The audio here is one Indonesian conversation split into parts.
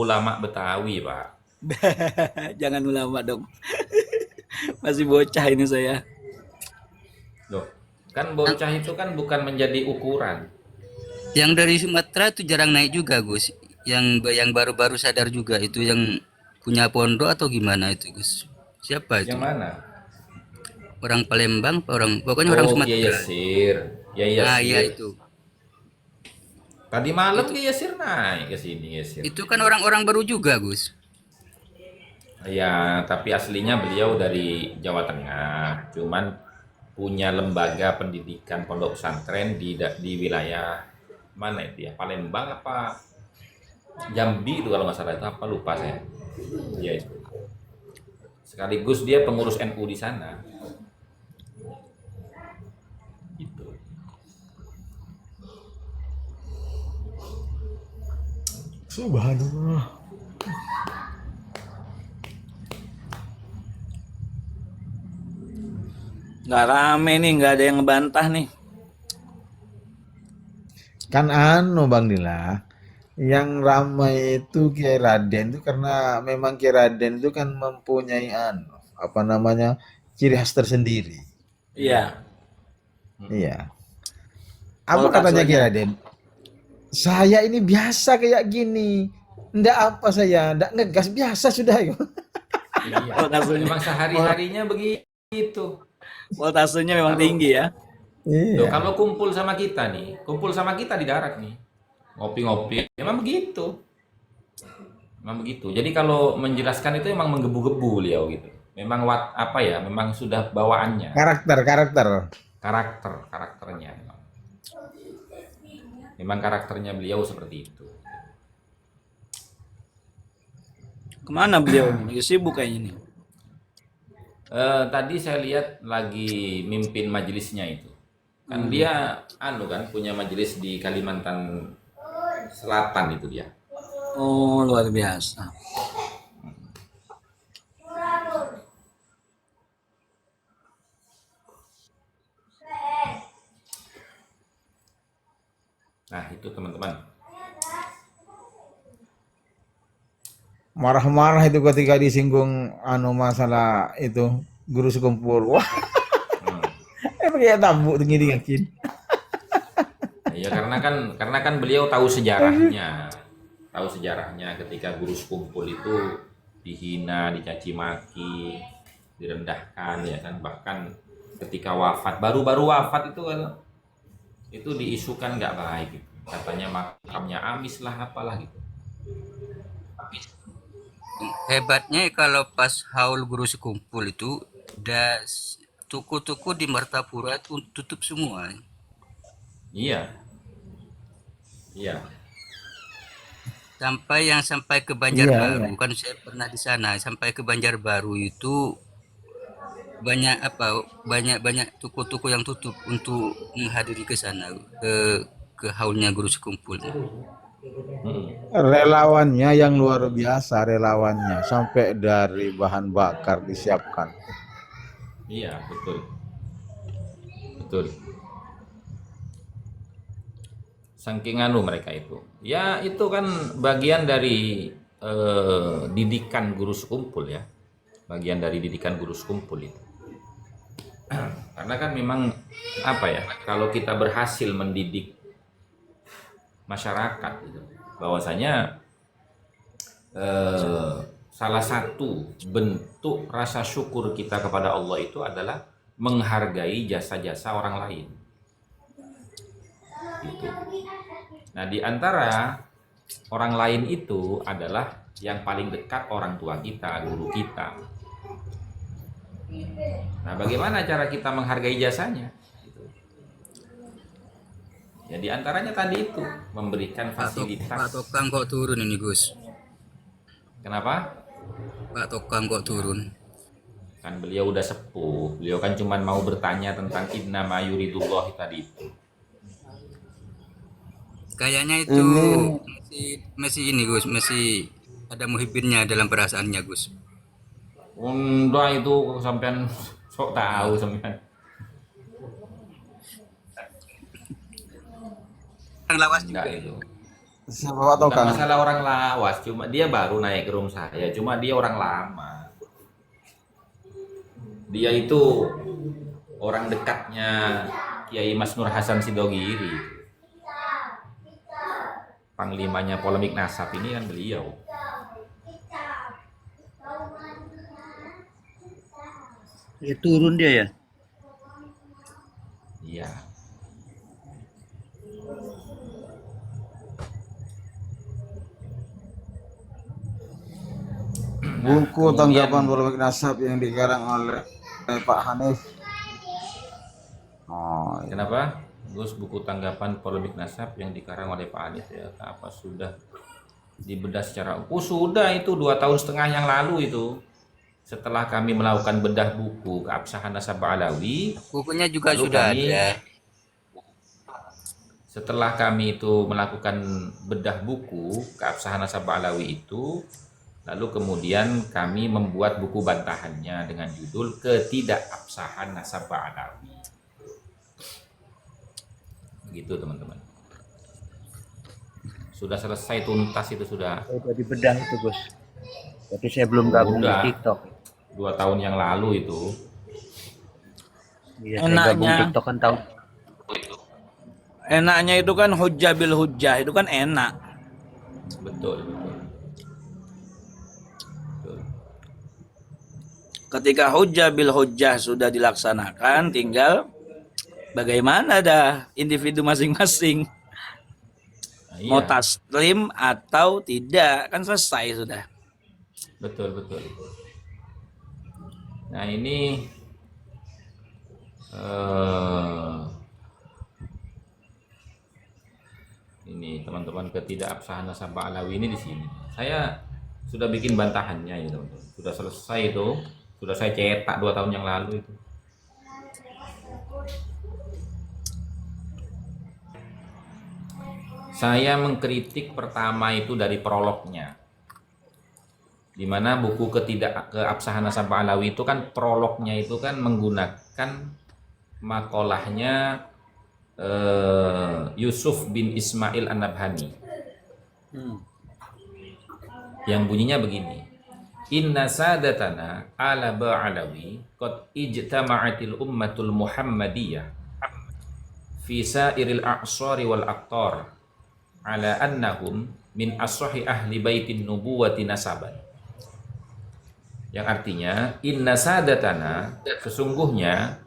ulama Betawi, Pak. Jangan ulama dong. Masih bocah ini saya. Loh, kan Yang, bocah itu kan bukan menjadi ukuran. yang dari Sumatera itu jarang naik juga, Gus. Yang baru-baru sadar juga itu yang punya pondok atau gimana itu, Gus? Siapa Yang itu? mana? Orang Palembang, pokoknya orang Oh, Kiai Sumatera. Yasir. Kiai Ah, iya Yasir. itu. Tadi malam Itu Kiai Yasir naik ke sini, Yasir. itu kan orang-orang baru juga, Gus. Ya, tapi aslinya beliau dari Jawa Tengah. Cuman punya lembaga pendidikan pondok pesantren di wilayah mana itu ya? Palembang apa Jambi itu kalau nggak salah, itu apa lupa saya. Iya itu. Sekaligus dia pengurus NU di sana. Itu. Subhanallah. Nggak rame nih, nggak ada yang ngebantah nih. Kan Bang Dila, yang ramai itu Kiai Raden itu karena memang Kiai Raden itu kan mempunyai apa namanya, ciri khas tersendiri. Iya, Iya. Iya. Apa katanya Kiai voltasenya. Raden? Saya ini biasa kayak gini. Ndak apa saya, ndak ngegas biasa sudah. Iya. Voltasenya, Memang sehari-harinya begitu. voltasenya memang Kalau tinggi ya. Loh, Iya. kalau kumpul sama kita di darat nih, ngopi-ngopi, memang begitu. Memang begitu. Jadi kalau menjelaskan itu memang menggebu-gebu beliau gitu. Memang apa ya? Memang sudah bawaannya, Karakter. karakternya. Memang karakternya beliau seperti itu. Kemana beliau ini? Lagi sibuk kayaknya nih. Tadi saya lihat lagi mimpin majelisnya itu. Kan dia kan punya majelis di Kalimantan Selatan itu dia. Oh, luar biasa. Nah, itu teman-teman. Marah-marah itu ketika disinggung masalah itu guru sekumpul. Wah, Hmm. pakai tabu tinggi yakin. Ya karena kan beliau tahu sejarahnya. Tahu sejarahnya ketika guru sekumpul itu dihina, dicaci maki, direndahkan ya kan, bahkan ketika wafat, baru-baru wafat itu diisukan nggak baik gitu. Katanya makamnya amis lah apalah gitu. Hebatnya kalau pas haul guru sekumpul itu udah toko-toko di Martapura itu tutup semua. Iya, iya. Sampai ke Iya, Banjarbaru iya. kan saya pernah di sana. Sampai ke Banjarbaru itu banyak banyak banyak toko-toko yang tutup untuk menghadiri ke sana ke haulnya guru sekumpul. Mm-mm. Relawannya yang luar biasa, relawannya sampai dari bahan bakar disiapkan. Iya, betul, betul. Saking mereka itu. Ya itu kan bagian dari didikan guru sekumpul ya. Bagian dari didikan guru sekumpul itu. Karena kan memang apa ya, kalau kita berhasil mendidik masyarakat gitu, bahwasanya eh, salah satu bentuk rasa syukur kita kepada Allah itu adalah menghargai jasa-jasa orang lain gitu. Nah, di antara orang lain itu adalah yang paling dekat orang tua kita, guru kita. Nah, bagaimana cara kita menghargai jasanya? Gitu. Ya, di antaranya tadi itu memberikan Pak fasilitas. Tokang kok turun ini Gus. Kenapa? Pak Tokang kok turun. Kan beliau udah sepuh. Beliau kan cuma mau bertanya tentang inna ma yuridullah tadi itu. Kayaknya itu Ini masih ini Gus, masih ada muhibinnya dalam perasaannya Gus. Udah itu sampean sok tahu sampean. Yang lawas juga Enggak ini. itu. Siapa Bapak tahu Bukan Kang? masalah orang lawas, cuma dia baru naik ke room saya, cuma dia orang lama. Dia itu orang dekatnya Kiai Mas Nur Hasan Sidogiri. Panglimanya polemik nasab ini kan beliau. Ya turun dia ya. Iya. Buku Kemudian tanggapan polemik nasab yang dikarang oleh Pak Hanif. Oh, iya. kenapa? Gus, buku tanggapan polemik nasab yang dikarang oleh Pak Hanif ya, apa sudah dibedah secara sudah itu 2,5 tahun yang lalu itu. Setelah kami melakukan bedah buku keabsahan nasab Alawi, Bukunya juga lalu sudah kami ada. setelah kami itu melakukan bedah buku keabsahan nasab Alawi itu, lalu kemudian kami membuat buku bantahannya dengan judul Ketidakabsahan Nasab Alawi. Begitu teman-teman. Sudah selesai tuntas itu sudah. Udah dibedah itu Gus. Tapi saya belum gabung di Udah. TikTok. 2 tahun yang lalu itu. Iya, saya gabung Enaknya, TikTok kan tahun. enaknya itu kan hujjah bil hujjah itu kan enak. Betul, betul. Betul. Ketika hujjah bil hujjah sudah dilaksanakan, tinggal bagaimana dah individu masing-masing Nah, iya. mau taslim atau tidak, kan selesai sudah. Betul, betul. Nah, ini ini teman-teman ketidakabsahan nasab Alawi ini di sini. Saya sudah bikin bantahannya ya teman-teman. Sudah selesai itu. Sudah saya cetak 2 tahun yang lalu itu. Saya mengkritik pertama itu dari prolognya. Di mana buku keabsahan nasab Alawi itu kan prolognya itu kan menggunakan makolahnya Yusuf bin Ismail An-Nabhani yang bunyinya begini: Inna sadatana ala ba'alawi qad ijtama'atil ummatul muhammadiyah fi sairil a'sari wal aqtar ala annahum min ashahi ahli baitin nubuwati nasaban. Yang artinya, inna sadatana, sesungguhnya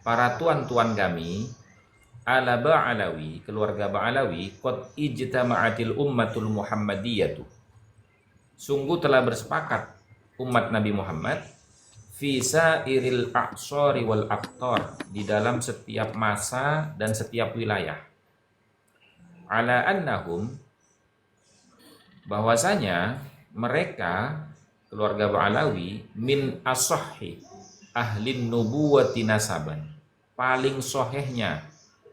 para tuan-tuan kami, ala ba'alawi, keluarga Ba'alawi, qad ijtama'atil ummatul muhammadiyatu, sungguh telah bersepakat umat Nabi Muhammad fi sairil a'sari wal aqtar, di dalam setiap masa dan setiap wilayah, ala annahum, bahwasanya mereka keluarga Ba'alawi min asahhi ahlin nubuwati nasaban, paling sohehnya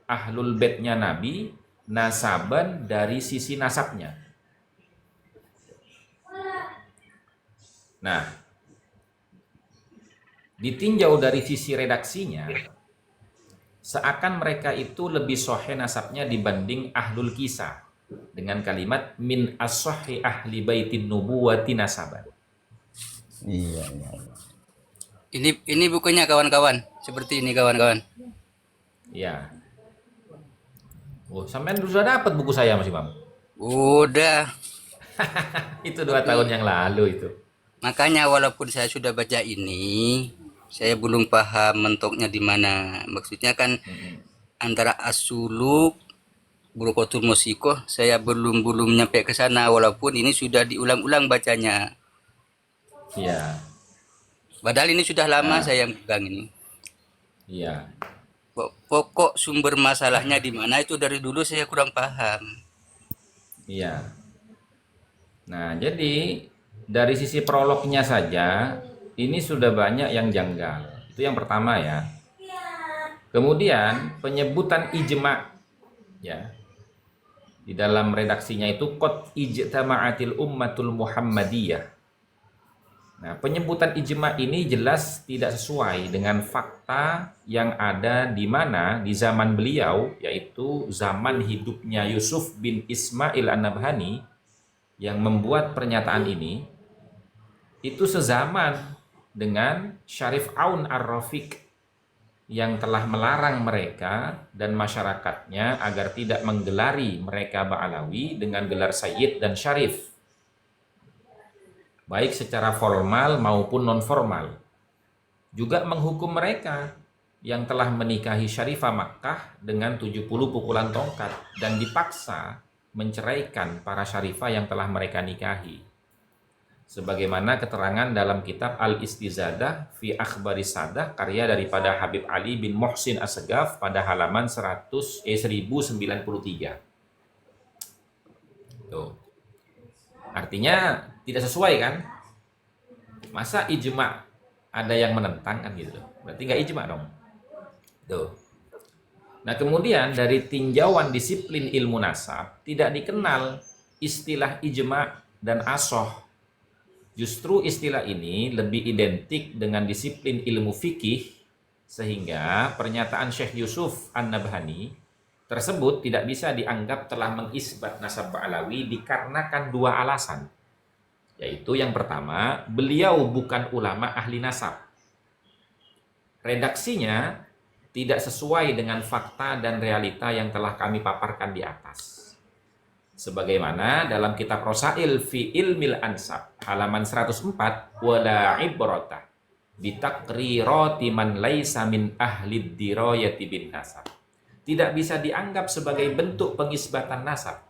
ahlul baitnya Nabi nasaban, dari sisi nasabnya. Nah, ditinjau dari sisi redaksinya, seakan mereka itu lebih soheh nasabnya dibanding ahlul kisah, dengan kalimat min asahhi ahli baitin nubuwati nasaban. Iya. Ini bukunya kawan-kawan. Seperti ini kawan-kawan. Ya. Oh, sampean sudah dapat buku saya Mas Imam? Udah. Itu 2 tahun yang lalu itu. Makanya walaupun saya sudah baca ini, saya belum paham mentoknya di mana. Maksudnya kan antara asuluk, burokotul musikoh, saya belum nyampe ke sana walaupun ini sudah diulang-ulang bacanya. Iya. Padahal ini sudah lama saya pegang ini. Iya. Pokok sumber masalahnya di mana itu dari dulu saya kurang paham. Iya. Nah, jadi dari sisi prolognya saja ini sudah banyak yang janggal. Itu yang pertama ya. Kemudian penyebutan ijma, ya. Di dalam redaksinya itu qad ijtama'atil ummatul muhammadiyah. Nah, penyebutan ijma ini jelas tidak sesuai dengan fakta yang ada di mana di zaman beliau, yaitu zaman hidupnya Yusuf bin Ismail An-Nabhani yang membuat pernyataan ini, itu sezaman dengan Syarif Aun Ar-Rafiq yang telah melarang mereka dan masyarakatnya agar tidak menggelari mereka Ba'alawi dengan gelar Sayyid dan Syarif, baik secara formal maupun non-formal. Juga menghukum mereka yang telah menikahi Syarifah Makkah dengan 70 pukulan tongkat dan dipaksa menceraikan para Syarifah yang telah mereka nikahi. Sebagaimana keterangan dalam kitab Al-Istizadah fi Akhbari Sadah karya daripada Habib Ali bin Muhsin As-Segaf pada halaman 1093. Tuh. Artinya tidak sesuai kan? Masa ijma ada yang menentang kan gitu. Berarti nggak ijma dong. Tuh. Nah, kemudian dari tinjauan disiplin ilmu nasab tidak dikenal istilah ijma dan asoh. Justru istilah ini lebih identik dengan disiplin ilmu fikih, sehingga pernyataan Syekh Yusuf An-Nabhani tersebut tidak bisa dianggap telah mengisbat nasab Ba'alawi dikarenakan dua alasan. Yaitu yang pertama, beliau bukan ulama ahli nasab. Redaksinya tidak sesuai dengan fakta dan realita yang telah kami paparkan di atas. Sebagaimana dalam kitab Rosail fi Ilmil Ansab halaman 104, wala ibrata bitaqrirati man laisa min ahli dirayati bin nasab. Tidak bisa dianggap sebagai bentuk pengisbatan nasab.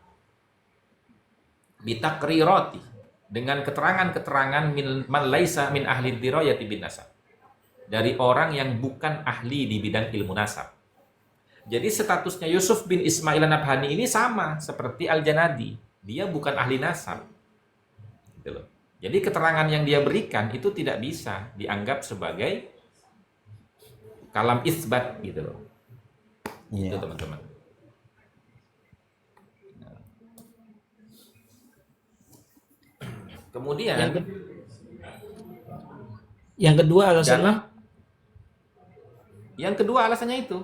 Bitaqrirati, dengan keterangan-keterangan man laisa min ahli dirayati bin nasab, dari orang yang bukan ahli di bidang ilmu nasab. Jadi statusnya Yusuf bin Ismail An-Nabhani ini sama seperti Al-Janadi. Dia bukan ahli nasab. Gitu loh. Jadi keterangan yang dia berikan itu tidak bisa dianggap sebagai kalam isbat gitu loh. Itu teman-teman. Kemudian Yang kedua alasannya? Yang kedua alasannya itu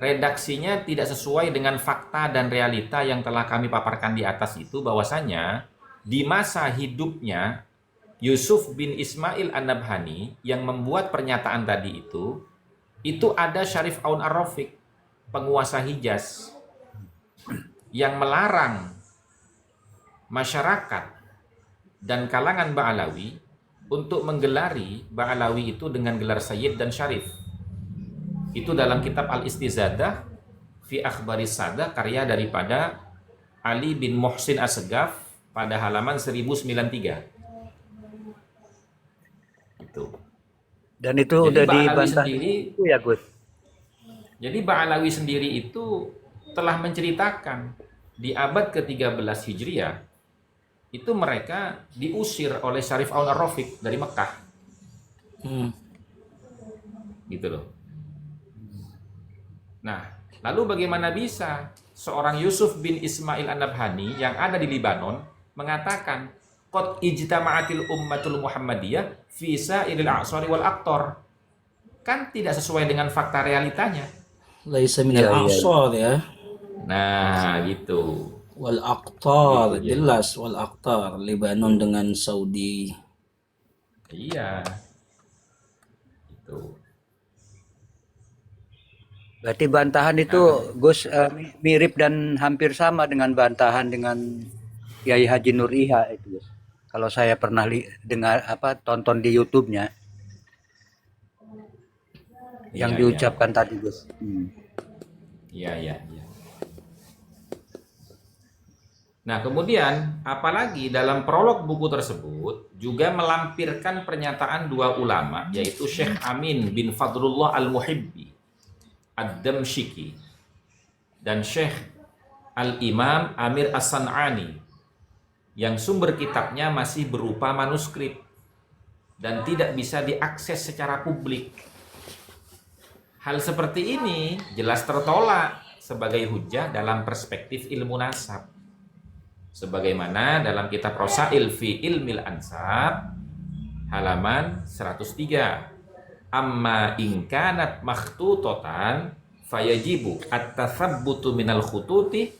redaksinya tidak sesuai dengan fakta dan realita yang telah kami paparkan di atas itu, bahwasanya di masa hidupnya Yusuf bin Ismail An-Nabhani yang membuat pernyataan tadi itu ada Syarif Aun Ar-Rafiq, penguasa Hijaz, yang melarang masyarakat dan kalangan Ba'alawi untuk menggelari Ba'alawi itu dengan gelar Sayyid dan Syarif. Itu dalam kitab Al-Istizadah fi Akhbari Sadah karya daripada Ali bin Muhsin As-Segaf pada halaman 1093. Itu. Dan itu udah dibantah sendiri, itu ya Gus. Jadi Ba'alawi sendiri itu telah menceritakan di abad ke-13 Hijriah itu mereka diusir oleh Syarif Aun Ar-Rafiq dari Mekah. Gitu loh. Nah, lalu bagaimana bisa seorang Yusuf bin Ismail An-Nabhani yang ada di Libanon mengatakan qad ijtama'atil ummatul Muhammadiyah fi sa'iril a'sari wal aqtar? Kan tidak sesuai dengan fakta realitanya. Laisa minal a'sar ya. Nah, gitu. Wal aqtar, Gitu, jelas wal aqtar, Lebanon dengan Saudi. Iya. Itu. Berarti bantahan itu Gus mirip dan hampir sama dengan bantahan dengan Kiai Haji Nur Iha itu Gus. Kalau saya pernah dengar tonton di YouTube-nya yang Iya, diucapkan tadi Gus. Iya. Nah, kemudian apalagi dalam prolog buku tersebut juga melampirkan pernyataan dua ulama, yaitu Syekh Amin bin Fadlullah Al-Muhibbi Ad-Damsyiki dan Syekh Al-Imam Amir As-San'ani, yang sumber kitabnya masih berupa manuskrip dan tidak bisa diakses secara publik. Hal seperti ini jelas tertolak sebagai hujjah dalam perspektif ilmu nasab. Sebagaimana dalam kitab Rosail fi Ilmil Ansab halaman 103. Amma in kanat makhtutatan fayajibu at-tathabbutu minal khututi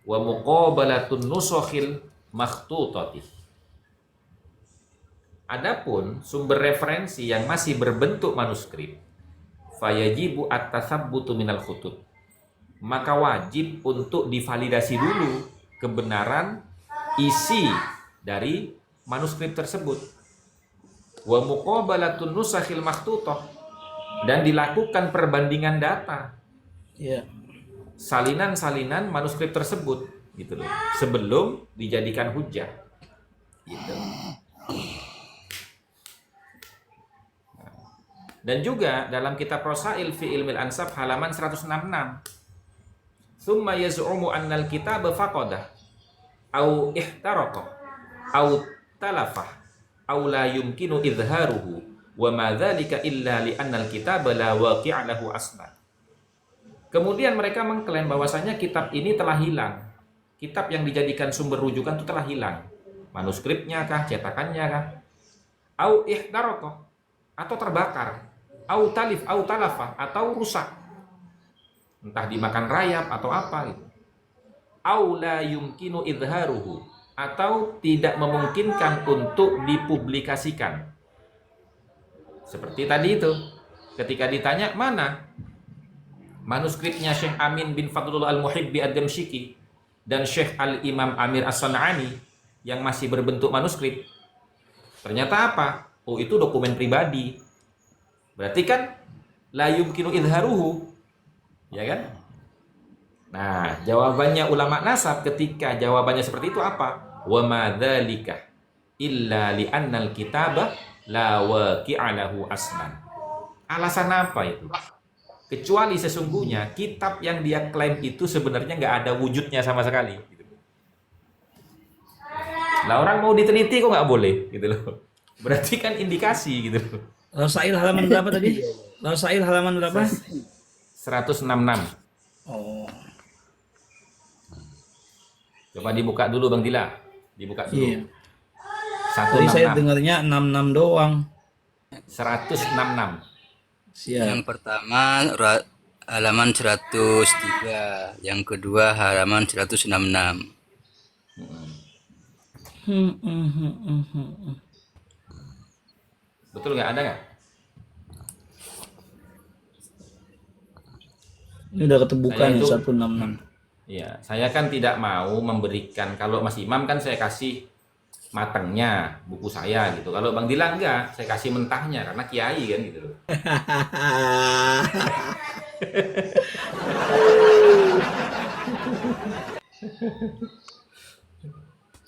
wa muqabalatun nusukhil makhtutati. Adapun sumber referensi yang masih berbentuk manuskrip, fayajibu at-tathabbutu minal khutut, maka wajib untuk divalidasi dulu kebenaran isi dari manuskrip tersebut. Wa muqabalatun nusakhil makhtutah, dan dilakukan perbandingan data, Iya. salinan-salinan manuskrip tersebut gitu loh, sebelum dijadikan hujjah gitu. Dan juga dalam kitab Rasail fi Ilmil Ansab halaman 166. Tsumma yaz'umu annal kitaba faqadah au ihtaraqa au talafah au la yumkinu izharuhu wa ma dzalika illa li annal kitaba la waqi'a lahu aslan. Kemudian mereka mengklaim bahwasanya kitab ini telah hilang. Kitab yang dijadikan sumber rujukan itu telah hilang. Manuskripnya kah, cetakannya kah? Au ihtaraqa, atau terbakar. Au talif, au talafah, atau rusak. Entah dimakan rayap atau apa gitu. Au la yumkinu izharuhu, atau tidak memungkinkan untuk dipublikasikan. Seperti tadi itu, ketika ditanya mana manuskripnya Syekh Amin bin Fadlullah Al-Muhibbi Ad-Damsyiki dan Syekh Al-Imam Amir As-San'ani yang masih berbentuk manuskrip, ternyata apa? Oh, itu dokumen pribadi. Berarti kan la yumkinu izharuhu, ya kan? Nah, jawabannya ulama nasab ketika jawabannya seperti itu apa? Wa ma dzalika illa li annal kitaba la waqi'a lahu aslan. Alasan apa itu? Kecuali sesungguhnya kitab yang dia klaim itu sebenarnya nggak ada wujudnya sama sekali. Lah orang mau diteliti kok nggak boleh gitu loh. Berarti kan indikasi gitu loh. Rasail halaman berapa tadi? Rasail halaman berapa? 166. Oh. Coba dibuka dulu Bang Dila. Dibuka dulu. Iya. Tadi saya 166. dengarnya 66 doang. 166. Siap. Yang pertama halaman 103, yang kedua halaman 166. Betul nggak, ada nggak? Ini udah ketebukan Saya nih itu- 166. Iya, saya kan tidak mau memberikan, kalau Mas Imam kan saya kasih matangnya buku saya gitu. Kalau Bang Dila enggak, saya kasih mentahnya karena kiai kan gitu loh.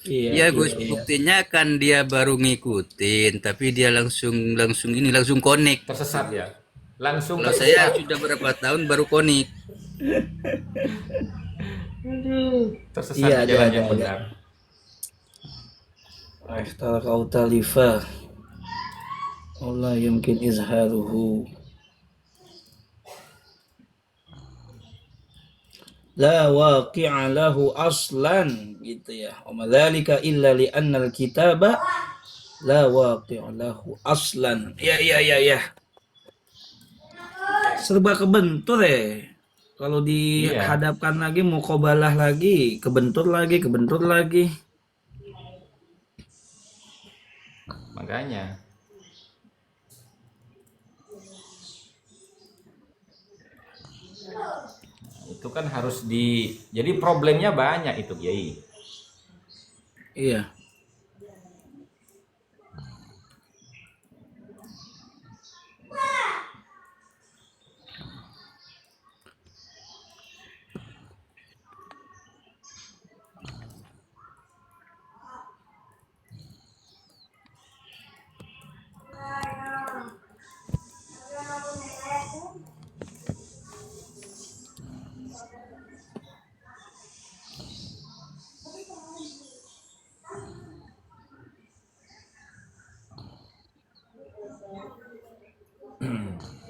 Iya, Iya Gus, buktinya kan dia baru ngikutin, tapi dia langsung connect. Tersesat ya. Langsung Kalau saya sudah berapa tahun baru connect. tersesat Iya, di jalan ada, yang ada. benar. Ihtaraka talifa. Allah yumkin izharuhu. La waqi'a lahu aslan gitu ya. Wa madzalika illa li annal kitaba la waqi'a lahu aslan. Ya. Serba kebentur ya. Kalau dihadapkan lagi muqabalah lagi, kebentur lagi. Makanya itu kan harus jadi problemnya banyak itu Kiai. Iya.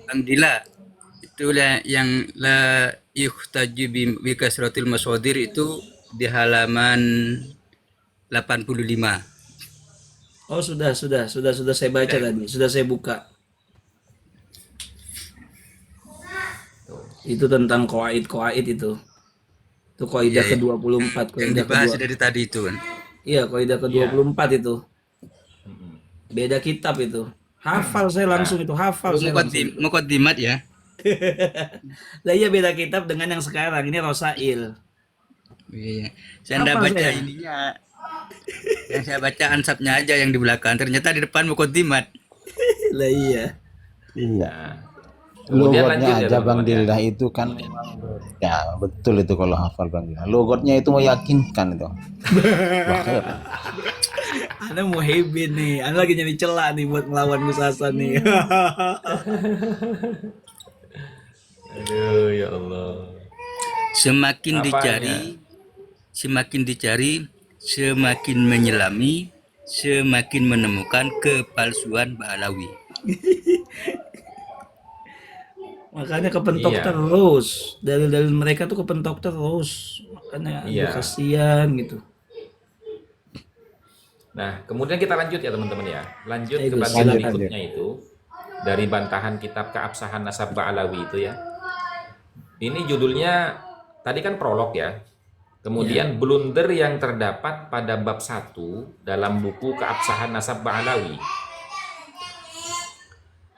Alhamdulillah, itulah yang la yuhtaju bi kasratil masadir itu di halaman 85. Oh, sudah saya baca tadi, sudah saya buka. Tuh. Itu tentang qawaid itu. Itu kaidah Iya, ke-24, yang kaidah dibahas kedua. dari tadi itu kan. Iya, kaidah Iya. ke-24 itu. Mm-mm. Beda kitab itu. Hafal saya Nah, langsung itu, hafal Oh, saya langsung itu. mukaddimat ya. Lah iya, beda kitab dengan yang sekarang. Ini Rosail. Iya. Saya ndak Hafal baca saya. ininya. Yang saya baca ansapnya aja yang di belakang. Ternyata di depan mukaddimat. Lah iya. Iya. nah, kemudian lanjut Logotnya ya aja Bang teman-teman ya. Dilda itu kan memang ya betul itu kalau hafal Bang Dilda. Logotnya itu meyakinkan itu. Wah, hebat. Anda mau hebin nih. Anda lagi nyari celah nih buat melawan Gus Hasan nih. Aduh, ya Allah. Semakin Apanya? dicari, semakin menyelami, semakin menemukan kepalsuan Ba'alawi. Makanya kepentok Iya, terus. Dalil-dalil mereka tuh kepentok terus. Makanya aduh iya. kasihan gitu. Nah, kemudian kita lanjut ya teman-teman ya. Lanjut Ayo ke Gus, bagian Lanjut silakan. lanjut. berikutnya itu dari bantahan kitab keabsahan nasab Ba'alawi itu ya. Ini judulnya tadi kan prolog ya. Ya. Kemudian blunder yang terdapat pada bab 1 dalam buku keabsahan nasab Ba'alawi.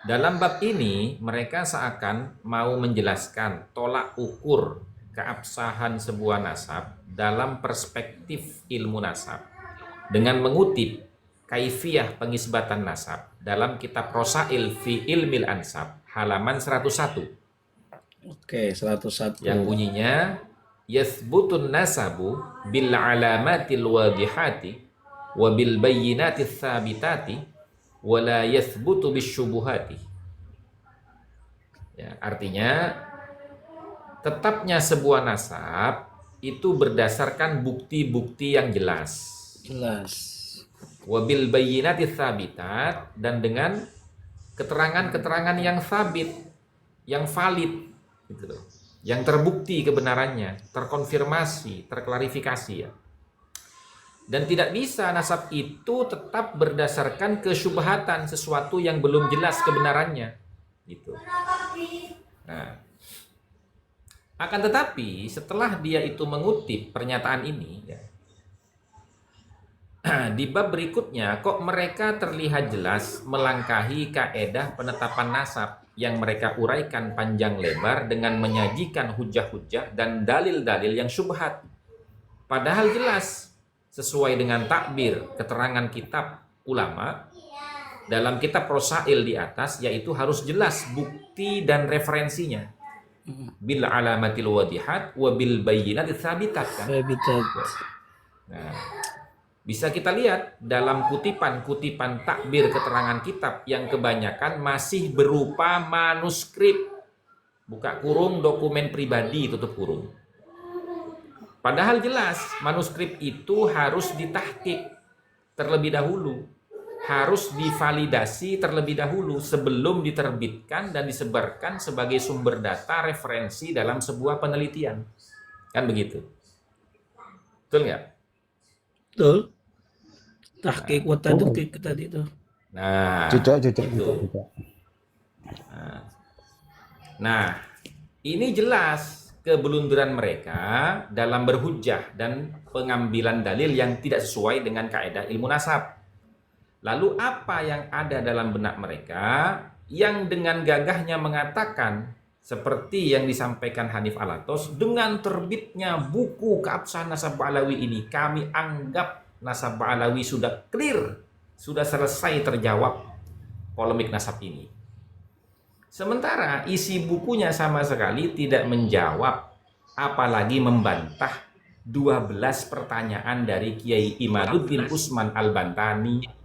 Dalam bab ini mereka seakan mau menjelaskan tolak ukur keabsahan sebuah nasab dalam perspektif ilmu nasab dengan mengutip kaifiyah pengisbatan nasab dalam kitab Rosail fi Ilmil Ansab halaman 101 Oke, 101. yang bunyinya yathbutun nasabu bil alamatil wadihati wa bil bayyinati tsabitati wa la yathbutu bisyubuhati. Ya, artinya tetapnya sebuah nasab itu berdasarkan bukti-bukti yang jelas. Jelas. Wabil bayyinati tsabitat, dan dengan keterangan-keterangan yang sabit, yang valid gitu loh. Yang terbukti kebenarannya, terkonfirmasi, terklarifikasi ya. Dan tidak bisa nasab itu tetap berdasarkan kesyubhatan, sesuatu yang belum jelas kebenarannya gitu. Nah, akan tetapi setelah dia itu mengutip pernyataan ini ya, di bab berikutnya kok mereka terlihat jelas melangkahi kaedah penetapan nasab yang mereka uraikan panjang lebar dengan menyajikan hujah-hujah dan dalil-dalil yang syubhat. Padahal jelas sesuai dengan takbir keterangan kitab ulama dalam kitab Rosail di atas, yaitu harus jelas bukti dan referensinya bil alamatil wadihat wa bil bayyinati tsabitat kan. Habitat. Nah, bisa kita lihat dalam kutipan-kutipan takbir keterangan kitab yang kebanyakan masih berupa manuskrip, buka kurung dokumen pribadi tutup kurung. Padahal jelas manuskrip itu harus ditahqiq terlebih dahulu, harus divalidasi terlebih dahulu sebelum diterbitkan dan disebarkan sebagai sumber data referensi dalam sebuah penelitian. Kan begitu. Betul nggak? Betul. Tahqiq wa tadqiq tadi itu. Nah, Cocok. itu. Nah, ini jelas keblunderan mereka dalam berhujjah dan pengambilan dalil yang tidak sesuai dengan kaidah ilmu nasab. Lalu apa yang ada dalam benak mereka yang dengan gagahnya mengatakan seperti yang disampaikan Hanif Alatos, dengan terbitnya buku keabsahan nasab Ba'alawi ini kami anggap nasab Ba'alawi sudah clear, sudah selesai terjawab polemik nasab ini. Sementara isi bukunya sama sekali tidak menjawab, apalagi membantah 12 pertanyaan dari Kiai Imaduddin Usman Al-Bantani.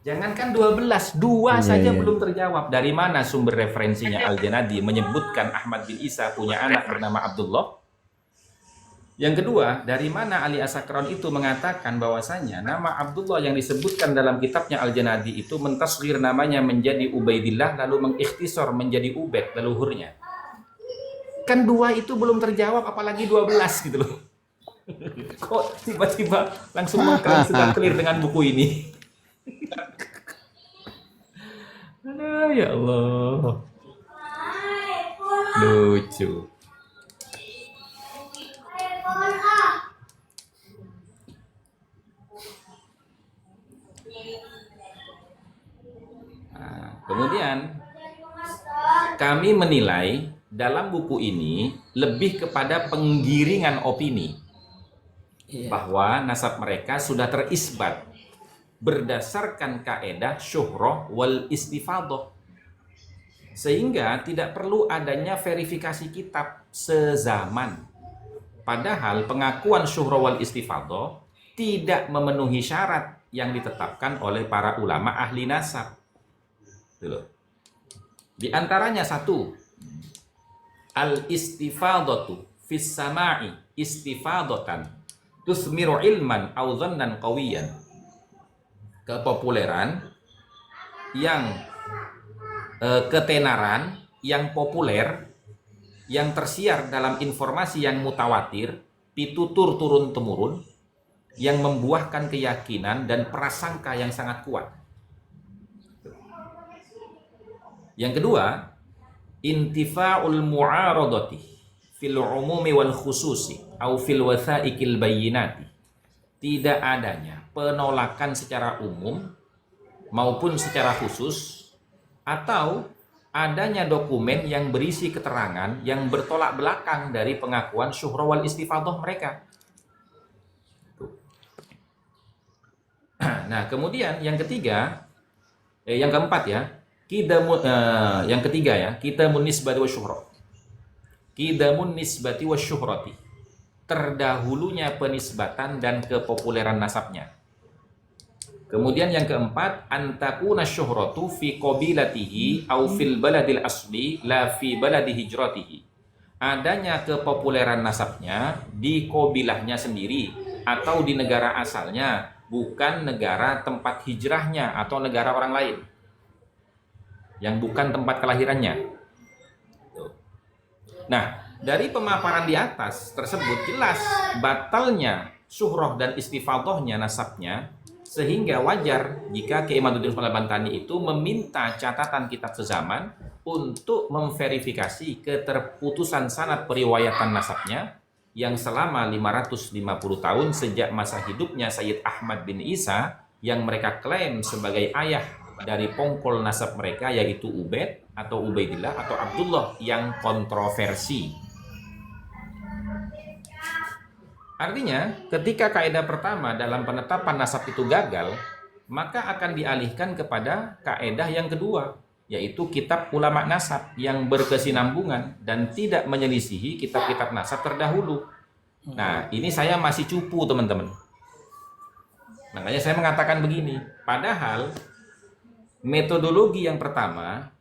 Jangankan 12, dua saja belum terjawab. Dari mana sumber referensinya Al-Janadi menyebutkan Ahmad bin Isa punya anak bernama Abdullah? Yang kedua, dari mana Ali Asakron itu mengatakan bahwasanya nama Abdullah yang disebutkan dalam kitabnya Al-Janadi itu mentasghir namanya menjadi Ubaidillah lalu mengikhtisar menjadi Ubaid leluhurnya. Kan dua itu belum terjawab apalagi 12 gitu loh. Kok tiba-tiba langsung mengklaim sudah clear dengan buku ini? Aduh, ya Allah. Lucu. Nah, kemudian kami menilai dalam buku ini lebih kepada penggiringan opini Iya. bahwa nasab mereka sudah terisbat berdasarkan kaedah syuhrah wal istifadah, sehingga tidak perlu adanya verifikasi kitab sezaman. Padahal pengakuan syuhrah wal istifadah tidak memenuhi syarat yang ditetapkan oleh para ulama ahli nasab. Gitu loh. Di antaranya satu, al-istifadatu fis sama'i istifadatan tusmiru ilman au dhannan qawiyan. Kepopuleran yang ketenaran yang populer yang tersiar dalam informasi yang mutawatir, pitutur turun temurun, yang membuahkan keyakinan dan prasangka yang sangat kuat. Yang kedua, intifa'ul mu'aradati fil umumi wal khususi au fil wathaiqil bayyinati. Tidak adanya penolakan secara umum maupun secara khusus, atau adanya dokumen yang berisi keterangan yang bertolak belakang dari pengakuan syuhrah wal istifadah mereka. Nah, kemudian yang ketiga, yang keempat ya, yang ketiga ya, qidamun nisbati wa syuhrah. Qidamun nisbati wa syuhrati. Terdahulunya penisbatan dan kepopuleran nasabnya. Kemudian yang keempat, antakuna syuhratu fi qabilatihi au fil baladil asli la fi baladi hijratihi. Adanya kepopuleran nasabnya di qabilahnya sendiri atau di negara asalnya, bukan negara tempat hijrahnya atau negara orang lain yang bukan tempat kelahirannya. Nah, dari pemaparan di atas tersebut jelas batalnya syuhrah dan istifadahnya nasabnya, sehingga wajar jika Kiai Imaduddin Usman Al-Bantani itu meminta catatan kitab sezaman untuk memverifikasi keterputusan sanad periwayatan nasabnya yang selama 550 tahun sejak masa hidupnya Sayyid Ahmad bin Isa, yang mereka klaim sebagai ayah dari pongkol nasab mereka, yaitu Ubaid atau Ubaidillah atau Abdullah, yang kontroversi. Artinya, ketika kaidah pertama dalam penetapan nasab itu gagal, maka akan dialihkan kepada kaidah yang kedua, yaitu kitab ulama nasab yang berkesinambungan dan tidak menyelisihi kitab-kitab nasab terdahulu. Nah, ini saya masih cupu, teman-teman. Makanya saya mengatakan begini, padahal metodologi yang pertama,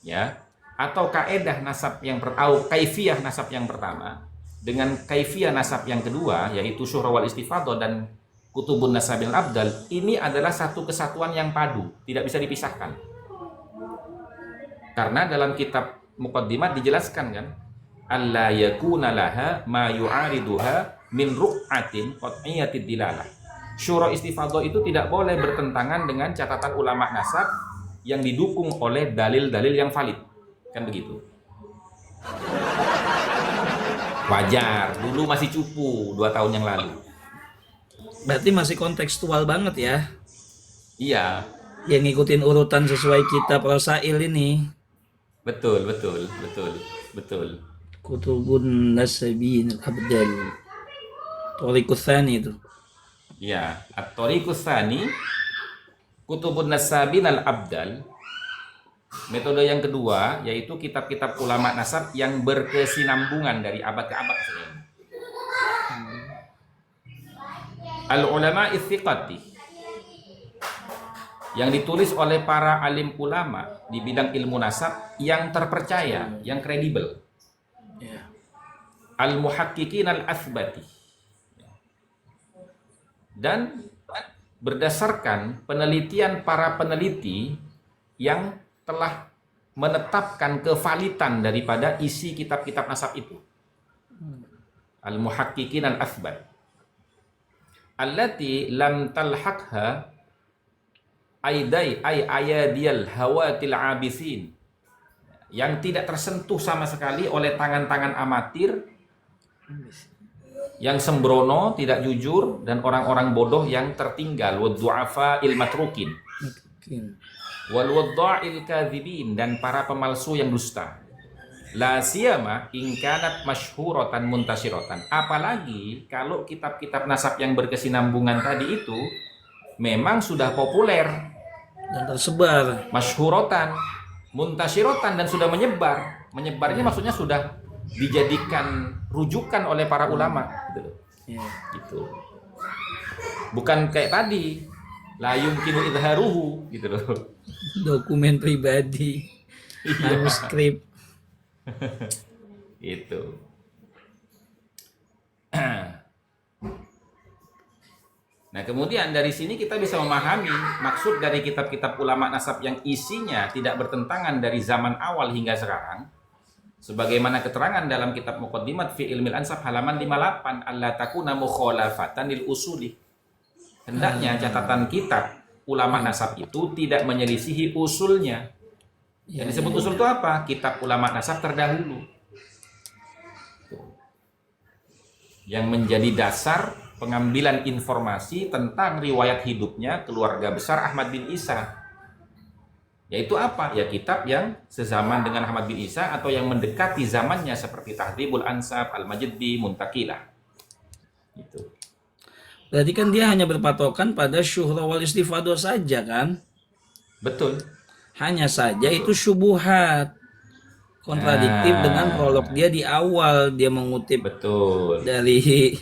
ya, atau kaedah nasab yang atau kaifiyah nasab yang pertama dengan kaifiyah nasab yang kedua, yaitu syuhrah wal istifadah dan kutubun nasabil abdal, ini adalah satu kesatuan yang padu, tidak bisa dipisahkan. Karena dalam kitab Muqaddimat dijelaskan kan, alla yakuna laha ma yu'ariduha min ru'atin qat'iyatid dilalah. Syuhrah istifadah itu tidak boleh bertentangan dengan catatan ulama nasab yang didukung oleh dalil-dalil yang valid. Kan begitu. Wajar, dulu masih cupu 2 tahun yang lalu. Berarti masih kontekstual banget ya. Iya, Yang ngikutin urutan sesuai kitab Rasail ini. betul. Kutubun Nasabin Abdal. Thariqus Tsani itu. Ya, at-thariqus tsani kutubun nasabin al-abdal. Metode yang kedua yaitu kitab-kitab ulama nasab yang berkesinambungan dari abad ke abad. Al-ulama istiqati, yang ditulis oleh para alim ulama di bidang ilmu nasab yang terpercaya, yang kredibel. Ya. Al-muhaqqiqin al-athbati, dan berdasarkan penelitian para peneliti yang telah menetapkan kevalitan daripada isi kitab-kitab nasab itu. Al-muhaqqiqin al-athbat. allati lam talhaqha ay ayadiyal hawatil abisin, yang tidak tersentuh sama sekali oleh tangan-tangan amatir yang sembrono, tidak jujur, dan orang-orang bodoh yang tertinggal, wa du'afa il matrukin Mungkin. wal wadda'il kadzibin, dan para pemalsu yang dusta. La siyama in kanat masyhuratan muntasiratan, apalagi kalau kitab-kitab nasab yang berkesinambungan tadi itu memang sudah populer, Dan tersebar. masyhuratan, muntasiratan, dan sudah menyebar. Menyebarnya maksudnya sudah dijadikan rujukan oleh para ulama gitu loh. Ya. Gitu. Bukan kayak tadi la yumkinu idharuhu gitu loh. Dokumen pribadi, manuskrip. Itu. Nah, kemudian dari sini kita bisa memahami maksud dari kitab-kitab ulama nasab yang isinya tidak bertentangan dari zaman awal hingga sekarang. Sebagaimana keterangan dalam kitab Muqaddimat fi Ilmil Ansab halaman 58, alla takuna mukhalafatan lil usuli. Hendaknya catatan kitab ulama nasab itu tidak menyelisihi usulnya. Yang disebut usul itu apa? Kitab ulama nasab terdahulu. Yang menjadi dasar pengambilan informasi tentang riwayat hidupnya keluarga besar Ahmad bin Isa. Yaitu apa? Ya kitab yang sezaman dengan Ahmad bin Isa atau yang mendekati zamannya seperti Tahdhibul Ansab, Al-Majdi, Muntaqilah. Gitu. Berarti kan dia hanya berpatokan pada syuhrah wal istifadah saja kan? Betul. Hanya saja itu syubuhat. Kontradiktif dengan prolog dia di awal. Dia mengutip Betul. dari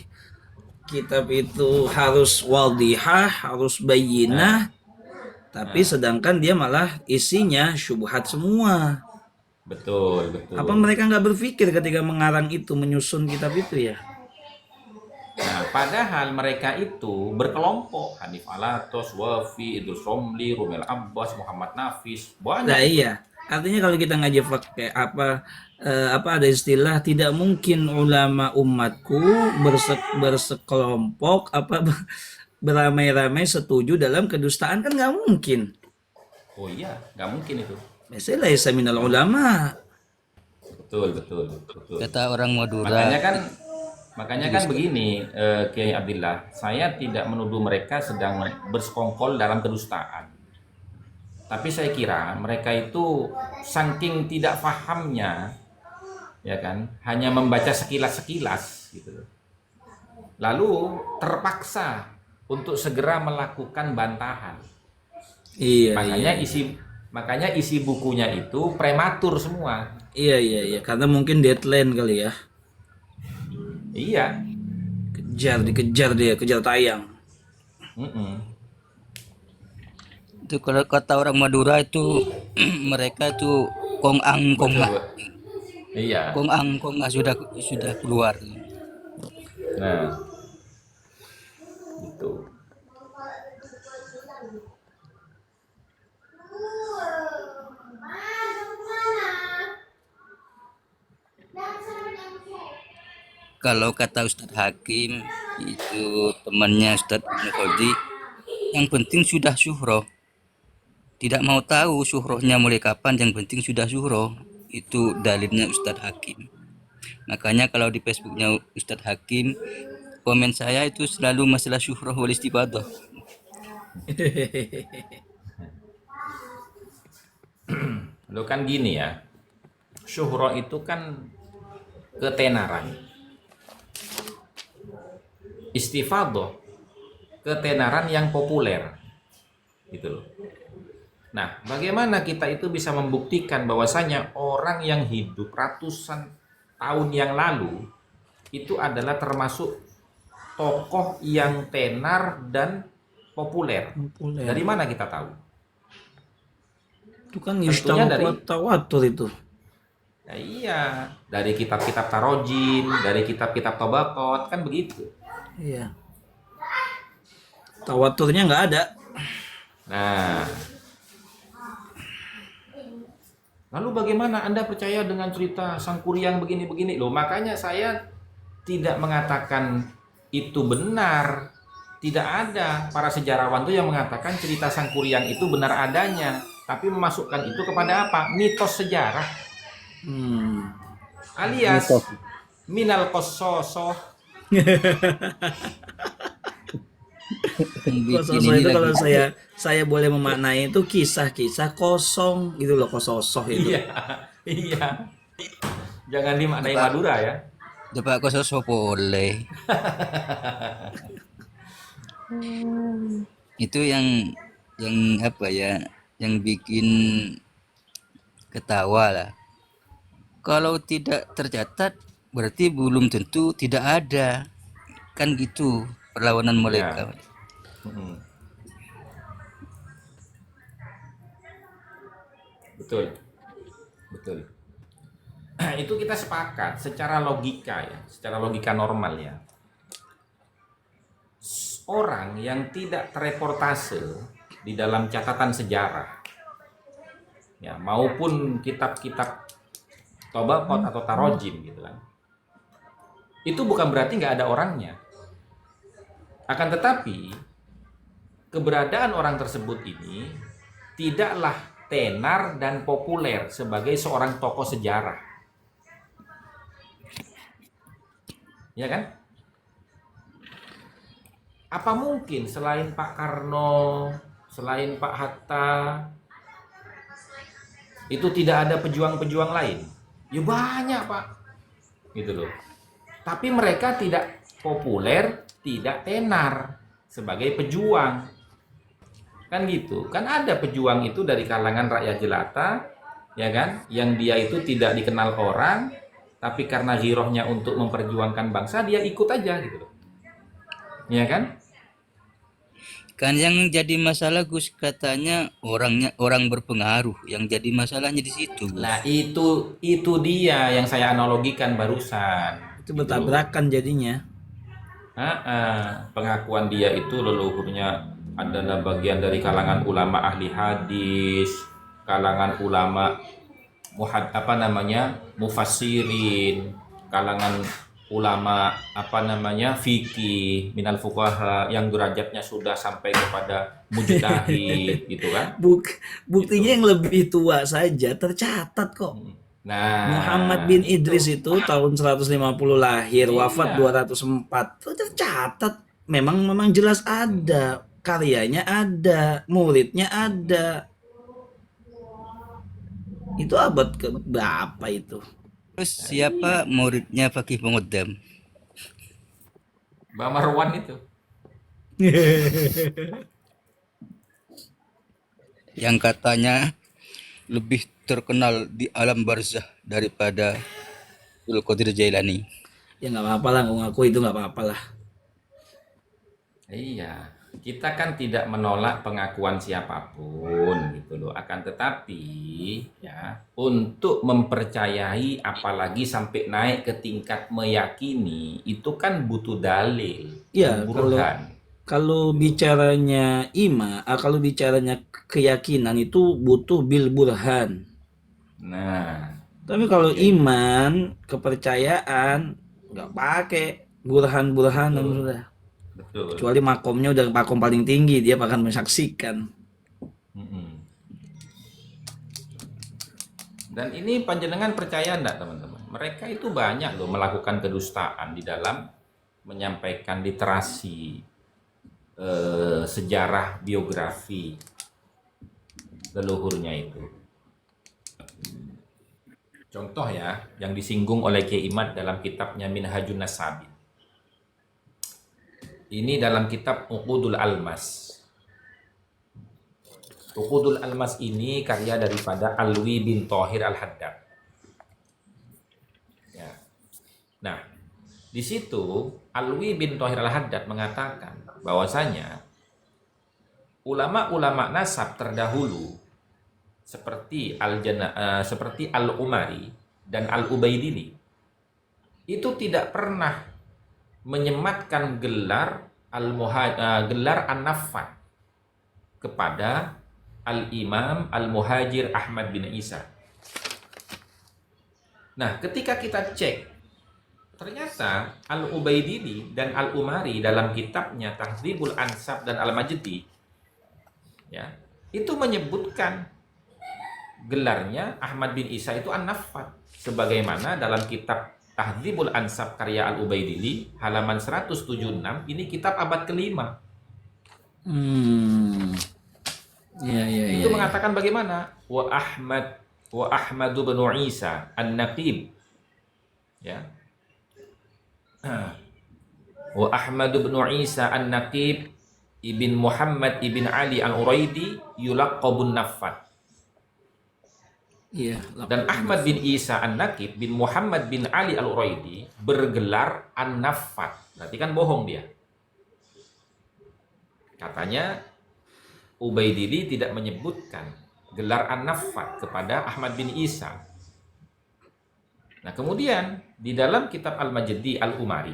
kitab itu harus wadihah, harus bayyinah, tapi sedangkan dia malah isinya syubhat semua. Betul, betul. Apa mereka nggak berpikir ketika mengarang itu, menyusun kitab itu ya? Nah, padahal mereka itu berkelompok. Hanif Alatos, Wafi, Idrus Romli, Rumel Abbas, Muhammad Nafis, Nah banyak. iya, artinya kalau kita ngaji pakai apa ada istilah tidak mungkin ulama umatku bersekelompok beramai-ramai setuju dalam kedustaan, kan nggak mungkin. Oh iya, nggak mungkin itu. Biasanya laisa minal ulama. Betul, betul, betul. Kata orang Madura, Makanya kan begini, Kiai Abdillah, saya tidak menuduh mereka sedang bersekongkol dalam kedustaan. Tapi saya kira mereka itu saking tidak pahamnya, ya kan, hanya membaca sekilas-sekilas gitu. Lalu terpaksa untuk segera melakukan bantahan. Iya, Makanya isi bukunya itu prematur semua. iya, karena mungkin deadline kali ya. Iya. Dikejar dia, kejar tayang. Mm-mm. itu kalau kata orang Madura itu mereka itu kong-ang Iya. sudah keluar. Nah, gitu. Kalau kata Ustadz Hakim itu temannya Ustadz Ibnu Khaldi, yang penting sudah syuhroh. Tidak mau tahu syuhrohnya mulai kapan, yang penting sudah syuhroh. Itu dalilnya Ustadz Hakim. Makanya kalau di Facebooknya Ustadz Hakim, komen saya itu selalu masalah syuhroh wal istibadah. Lo kan gini ya, syuhroh itu kan ketenaran. Istifadah, ketenaran yang populer. Gitu loh. Nah, bagaimana kita itu bisa membuktikan bahwasanya orang yang hidup ratusan tahun yang lalu itu adalah termasuk tokoh yang tenar dan populer. Dari mana kita tahu? Itu kan Tentunya tawatur itu. Nah, iya, dari kitab-kitab tarojim, dari kitab-kitab tabaqat, kan begitu. Iya. Tawaturnya nggak ada. Nah, lalu bagaimana Anda percaya dengan cerita Sang Kuryang begini-begini? Loh, makanya saya tidak mengatakan itu benar, Tidak ada para sejarawan tuh yang mengatakan cerita Sangkuriang itu benar adanya, tapi memasukkan itu kepada apa? Mitos sejarah, Hmm. alias Mitos. minal qossosoh. Bikin Kososo ini itu kalau lagi. saya boleh memaknai itu kisah-kisah kosong gitu loh, kososoh itu. Iya, iya. Jangan dimaknai Pak, Madura ya. Pak Kososo boleh. Itu yang apa ya? Yang bikin ketawa lah. Kalau tidak tercatat berarti belum tentu tidak ada. Kan gitu perlawanan Ya. mereka. Mm-mm. Betul, betul. Itu kita sepakat secara logika ya, secara logika normal ya. Orang yang tidak terreportase di dalam catatan sejarah ya, maupun kitab-kitab Tobaqot atau Tarojim gitu kan, itu bukan berarti nggak ada orangnya. Akan tetapi keberadaan orang tersebut ini tidaklah tenar dan populer sebagai seorang tokoh sejarah, ya kan? Apa mungkin selain Pak Karno, selain Pak Hatta, itu tidak ada pejuang-pejuang lain? Ya banyak Pak, gitu loh. Tapi mereka tidak populer, tidak tenar sebagai pejuang. Kan gitu. Kan ada pejuang itu dari kalangan rakyat jelata, ya kan? Yang dia itu tidak dikenal orang, tapi karena girohnya untuk memperjuangkan bangsa, dia ikut aja gitu loh. Ya kan? Kan yang jadi masalah Gus katanya orang berpengaruh. Yang jadi masalahnya di situ Gus. Nah, itu dia yang saya analogikan barusan. Itu bertabrakan jadinya. Pengakuan dia itu leluhurnya adalah bagian dari kalangan ulama ahli hadis, kalangan ulama mufassirin, kalangan ulama fikih minal fuqaha yang derajatnya sudah sampai kepada mujtahid gitu kan. Buktinya yang lebih tua saja tercatat kok. Nah, Muhammad bin Idris itu tahun 150 lahir, wafat Iya. 204. Itu tercatat. Memang jelas ada, karyanya ada, muridnya ada. Itu abad ke berapa itu? Terus siapa muridnya Fakih Pengudam? Mbak Marwan itu. Yang katanya lebih terkenal di alam barzah daripada Abdul Qadir Jailani. Ya nggak apa-apa lah, ngaku itu nggak apa-apa lah. Iya, kita kan tidak menolak pengakuan siapapun gitu loh. Akan tetapi ya, untuk mempercayai apalagi sampai naik ke tingkat meyakini itu kan butuh dalil Ya, dan burhan. kalau bicaranya kalau bicaranya keyakinan itu butuh bil burhan. Nah, Tapi kalau iya, iman, kepercayaan nggak pakai burhan-burhanan betul, sudah. betul. Kecuali makomnya udah makom paling tinggi, dia akan menyaksikan. Mm-mm. Dan ini panjenengan percaya enggak teman-teman? Mereka itu banyak loh melakukan kedustaan di dalam menyampaikan literasi sejarah biografi leluhurnya itu. Contoh ya, yang disinggung oleh Kiai Imad dalam kitabnya Minhajun Nasabin. Ini dalam kitab Uqudul Almas. Uqudul Almas ini karya daripada Alwi bin Thahir Al-Haddad. Ya. Nah, di situ Alwi bin Thahir Al-Haddad mengatakan bahwasanya ulama-ulama nasab terdahulu seperti Al-Umari dan Al-Ubaidili itu tidak pernah menyematkan gelar An-Naffan kepada Al-Imam Al-Muhajir Ahmad bin Isa. Nah, ketika kita cek ternyata Al-Ubaidili dan Al-Umari dalam kitabnya Tahdzibul Ansab dan Al-Majdi, ya, itu menyebutkan gelarnya Ahmad bin Isa itu An-Naffat, sebagaimana dalam kitab Tahdzibul Ansab karya Al-Ubaidili halaman 176, ini kitab abad kelima. Hmm. Ya, ya, ya, Itu ya. mengatakan bagaimana? Wa Ahmad bin Isa An-Naqib, ya. Wa Ahmad bin Isa An-Naqib ibn Muhammad ibn Ali Al-Uraidi yulaqabun Naffat. Iya, Dan Ahmad bin Isa An-Naqib bin Muhammad bin Ali Al-Uraidi bergelar An-Naffat. Berarti kan bohong dia. Katanya Ubaidili tidak menyebutkan gelar An-Naffat kepada Ahmad bin Isa. Nah, kemudian di dalam kitab Al-Majdi Al-Umari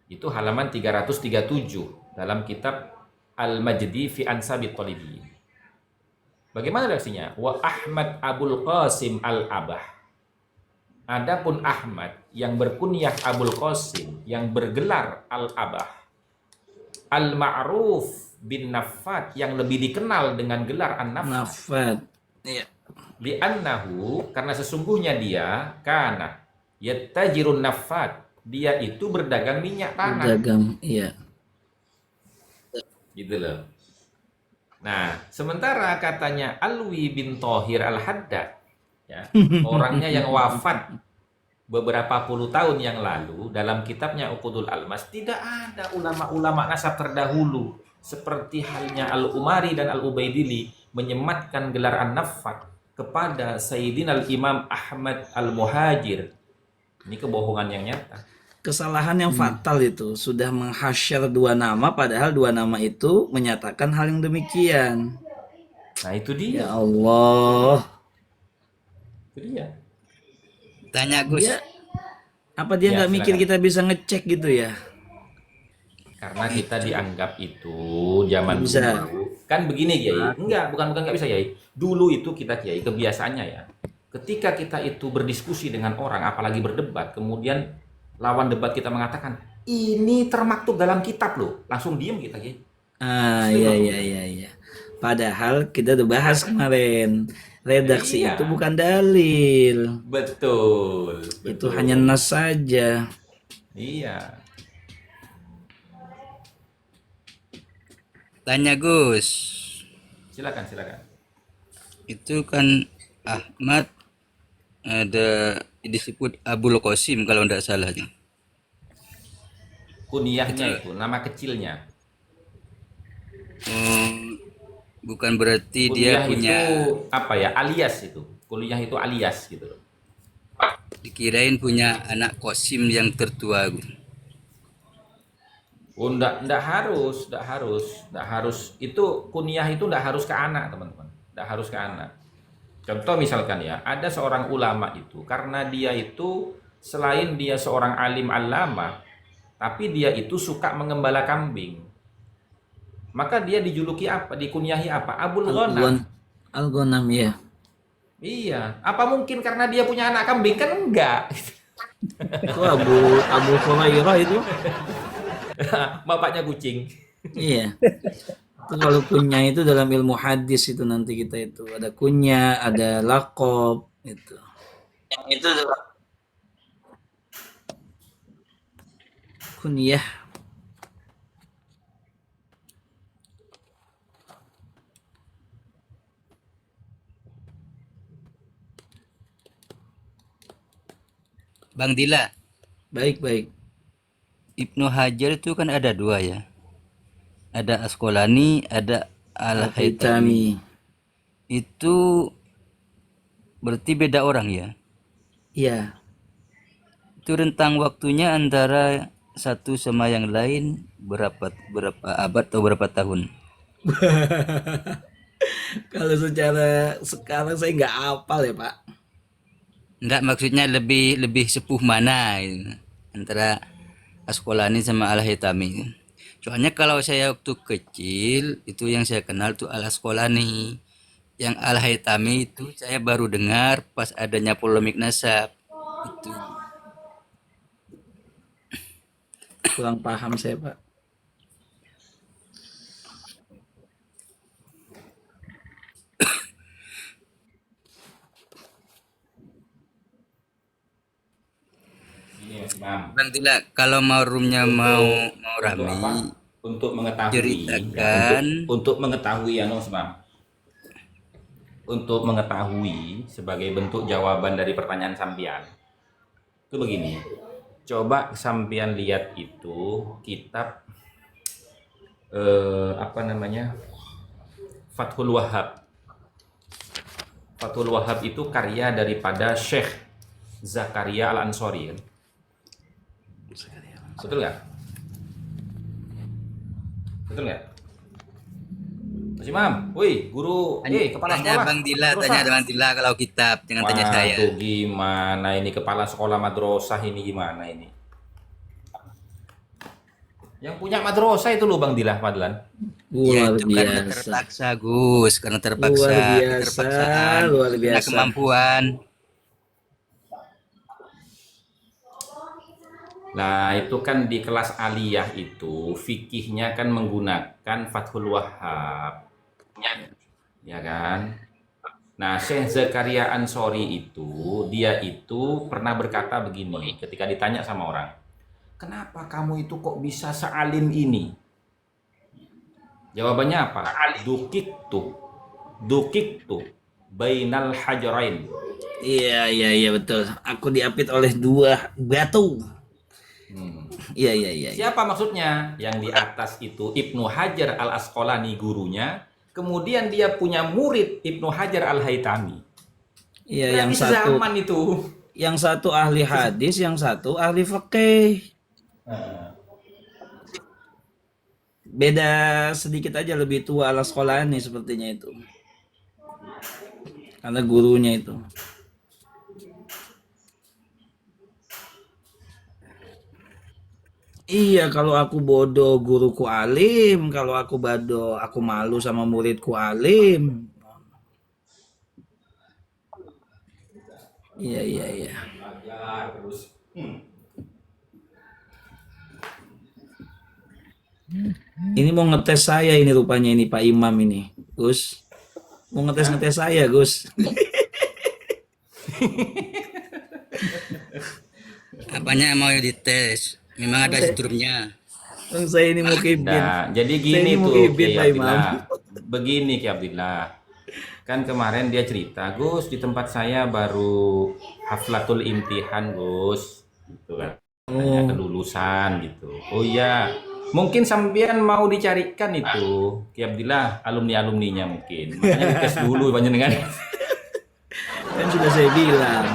itu halaman 337 dalam kitab Al-Majdi fi Ansabit Talibin. Bagaimana reaksinya? Wa Ahmad Abul Qasim Al-Abah. Adapun Ahmad yang berkunyah Abul Qasim yang bergelar Al-Abah, Al-Ma'ruf bin Naffat yang lebih dikenal dengan gelar An-Naffat. Naffat. Iya. Li'annahu, karena sesungguhnya dia kana yattajirun Naffat, dia itu berdagang minyak tanah. Dagang, iya. Gitu loh. Nah, sementara katanya Alwi bin Thohir Al-Haddad, ya, orangnya yang wafat beberapa puluh tahun yang lalu, dalam kitabnya Uqudul Almas tidak ada ulama-ulama nasab terdahulu seperti halnya Al-Umari dan Al-Ubaidili menyematkan gelar An-Naffat kepada Sayyidina Al-Imam Ahmad Al-Muhajir. Ini kebohongan yang nyata. Kesalahan yang fatal itu sudah menghasyar dua nama, padahal dua nama itu menyatakan hal yang demikian. Nah, itu dia. Ya Allah. Itu dia. Tanya Gus. Dia apa dia Ya, nggak mikir silakan. kita bisa ngecek gitu ya? Karena kita dianggap itu zaman Bisa. dulu kan begini Kiai. Enggak, bukan nggak bisa Kiai. Dulu itu kita Kiai kebiasaannya ya. Ketika kita itu berdiskusi dengan orang, apalagi berdebat, kemudian lawan debat kita mengatakan ini termaktub dalam kitab loh, langsung diem kita Kiai. Ah, iya, iya, iya, iya. Padahal kita udah bahas kemarin, redaksi Iya. itu bukan dalil, Betul, itu betul. hanya nas saja. Iya. Tanya Gus. Silakan, silakan. Itu kan Ahmad ada disebut Abul Qasim kalau tidak salah. Kunyahnya itu nama kecilnya. Bukan berarti Kunyah dia punya, itu apa ya? Alias itu. Kuliah itu alias gitu loh. dikirain punya anak Qasim yang tertua. Oh, enggak harus, enggak harus, enggak harus. Itu kunyah itu enggak harus ke anak, teman-teman. Enggak harus ke anak. Contoh misalkan ya, ada seorang ulama itu karena dia itu selain dia seorang alim allama, tapi dia itu suka mengembala kambing. Maka dia dijuluki apa? Dikunyahi apa? Abul Ghanam. Al-Ghanam ya. Iya, apa mungkin karena dia punya anak kambing? Kan enggak. Itu Abu Hurairah itu. Bapaknya kucing. Iya. Itu kalau kunyah itu dalam ilmu hadis itu nanti kita itu ada kunyah, ada laqab itu. Yang itu adalah kunyah. Bang Dila, Baik, baik. Ibnu Hajar itu kan ada dua ya. Ada Asqalani, ada Al-Haytami. Al-Haytami. Itu berarti beda orang ya. Iya. Itu rentang waktunya antara satu sama yang lain berapa abad atau berapa tahun? Kalau secara sekarang saya nggak hafal ya Pak. Enggak, maksudnya lebih sepuh mana gitu, antara Asqalani sama Al-Haytami. Soalnya kalau saya waktu kecil itu yang saya kenal tuh Al-Asqalani. Yang Al-Haytami itu saya baru dengar pas adanya polemik nasab. Itu. kurang paham saya, Pak. Ini Mas Imam. Bang Dila, kalau mau roomnya mau Untuk rame, apa? Untuk mengetahui, ceritakan. untuk mengetahui ya Mas Imam. Untuk mengetahui sebagai bentuk jawaban dari pertanyaan sampean. Itu begini. Coba sampean lihat itu kitab apa namanya? Fathul Wahhab. Fathul Wahhab itu karya daripada Syekh Zakaria Al-Ansori kan? Betul nggak? Betul nggak? Mas Imam, woi guru, kepala Tanya sekolah. Bang Dila, madrasah. tanya Bang Dila kalau kitab, jangan tanya saya. Waduh, gimana ini kepala sekolah madrasah ini gimana ini? Yang punya madrasah itu loh Bang Dilah Fadlan. Ya Luar itu karena biasa. terpaksa Gus, karena terpaksa, Luar biasa, keterpaksaan, luar karena biasa. kemampuan. Nah, itu kan di kelas aliyah itu fikihnya kan menggunakan Fathul Wahhab. Ya kan? Nah, Syekh Zakaria Ansori itu dia itu pernah berkata begini ketika ditanya sama orang, "Kenapa kamu itu kok bisa sealim ini?" Jawabannya apa? Dukiktu bainal hajarain. Iya betul. Aku diapit oleh dua batu. Iya. Siapa maksudnya? Yang di atas itu Ibnu Hajar Al-Asqalani gurunya, kemudian dia punya murid Ibnu Hajar Al-Haytami. Iya, yang Berarti satu zaman itu. ahli hadis, yang satu ahli fikih. Beda sedikit aja, lebih tua ala sekolahan nih sepertinya itu. Karena gurunya itu. Iya, kalau aku bodoh guruku alim, kalau aku bodoh aku malu sama muridku alim. Iya. Belajar terus. Ini mau ngetes saya ini rupanya ini Pak Imam ini, Gus. Mau ngetes saya, Gus. Apanya mau dites? Memang ada strukturnya. Saya ini mau kibin. Nah, jadi Saya gini ini mau tuh kibin, Kiai Pak Imam. Abdillah. Begini Kiai Abdillah. Kan kemarin dia cerita, "Gus, di tempat saya baru haflatul imtihan, Gus." Gitu kan. Tanya kelulusan gitu. Oh iya. Mungkin sampean mau dicarikan itu Kiai Abdillah alumni-alumninya mungkin. Makanya dites dulu panjenengan. Kan sudah saya bilang.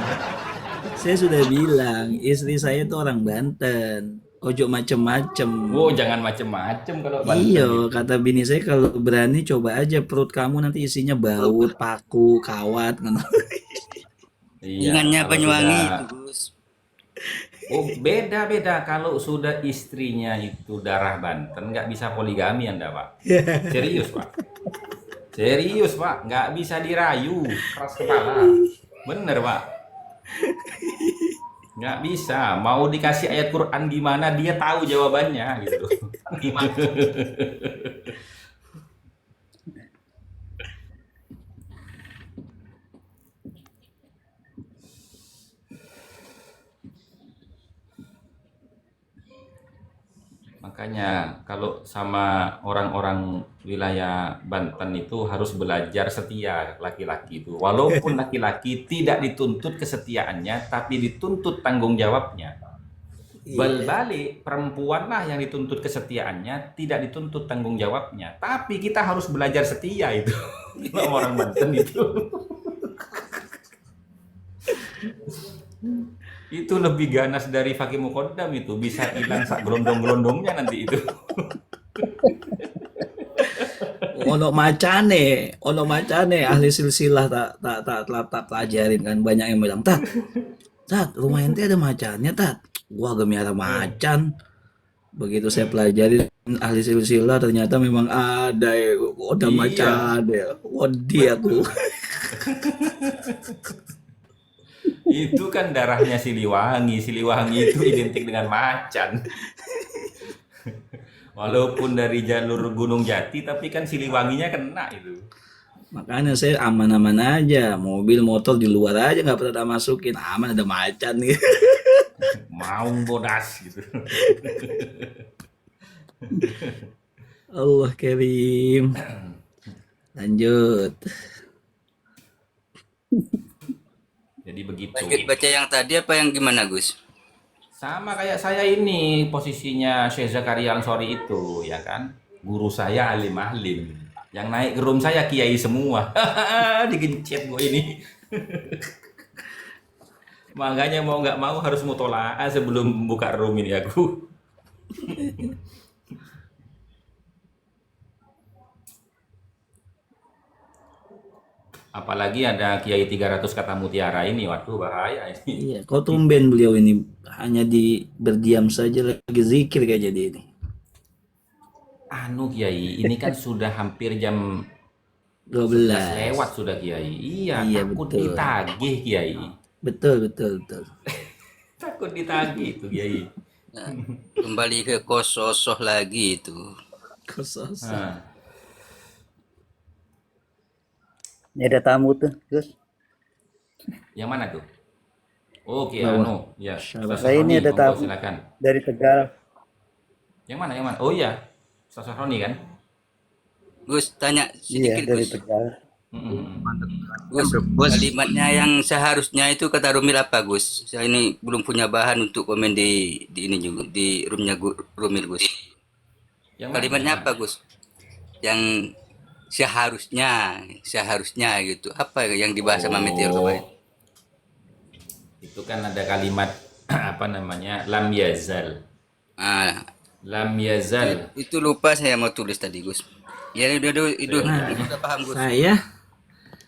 Saya sudah bilang, istri saya itu orang Banten. Ojo macem-macem. Oh, jangan macem-macem kalau Banten Iya, gitu. kata bini saya kalau berani coba aja perut kamu nanti isinya baut, paku, kawat. Iya, Ingatnya kalau Banyuwangi sudah- itu Gus. Oh, beda-beda. Kalau sudah istrinya itu darah Banten, nggak bisa poligami Anda, Pak. Serius, Pak. Serius, Pak. Nggak bisa dirayu. Keras kepala. Bener, Pak. Nggak bisa. Mau dikasih ayat Quran gimana, dia tahu jawabannya, gitu. Makanya kalau sama orang-orang wilayah Banten itu harus belajar setia laki-laki itu. Walaupun laki-laki tidak dituntut kesetiaannya, tapi dituntut tanggung jawabnya. Balik perempuan lah yang dituntut kesetiaannya, tidak dituntut tanggung jawabnya. Tapi kita harus belajar setia itu. Sama orang Banten itu. Itu lebih ganas dari Fakih Muqaddam itu, bisa hilang sak gelondong-gelondongnya nanti itu. Ono macane ahli silsilah tak pelajarin kan, banyak yang bilang, tat rumah ente ada macannya tat. Gua agak miara macan. Begitu saya pelajari ahli silsilah ternyata memang ada ya, udah Iya. macan ya. Wadi aku. Itu kan darahnya Siliwangi. Siliwangi itu identik dengan macan. Walaupun dari jalur Gunung Jati, tapi kan Siliwanginya kena itu. Makanya saya aman-aman aja, mobil motor di luar aja nggak pernah masukin, aman ada macan gitu. Maung bodas gitu. Allah Karim. Lanjut. Jadi begitu. Lanjut baca yang tadi apa yang gimana Gus? Sama kayak saya ini posisinya Syekh Zakaria Ansori itu, ya kan? Guru saya alim-alim. Yang naik ke room saya kiai semua. Digencet gue ini. Makanya mau nggak mau harus mutolaah sebelum buka room ini aku. Apalagi ada Kiai 300 kata mutiara ini, waduh bahaya ini. Iya, kok tumben beliau ini hanya berdiam saja lagi zikir kayak jadi ini. Anu Kiai, ini kan sudah hampir jam 11 12. lewat sudah Kiai. Iya, Iya, takut betul. ditagih Kiai. Betul, betul, betul. Takut ditagih itu Kiai. Nah, kembali ke kososoh lagi itu. Kosong. Nah, Ini ada tamu tuh, Gus. yang mana tuh? Oh, Kiai Bawah. Anu. Ya, Salah. Ustaz Nah, ini Roni, ada monggo, tamu silakan. dari Tegal. Yang mana? Yang mana? Oh iya, Ustaz Roni kan? Gus tanya Iya, sedikit dari Gus. Tegal. Gus, kalimatnya yang seharusnya itu kata Rumil apa Gus? Saya ini belum punya bahan untuk komen di ini juga di roomnya Rumil Gus. Yang mana? Kalimatnya Yang apa Gus? Yang seharusnya gitu. Apa yang dibahas sama Meteor kemarin? Itu kan ada kalimat apa namanya? Lam yazal. Ah, Lam yazal. itu lupa saya mau tulis tadi Gus. Ya udah paham Gus.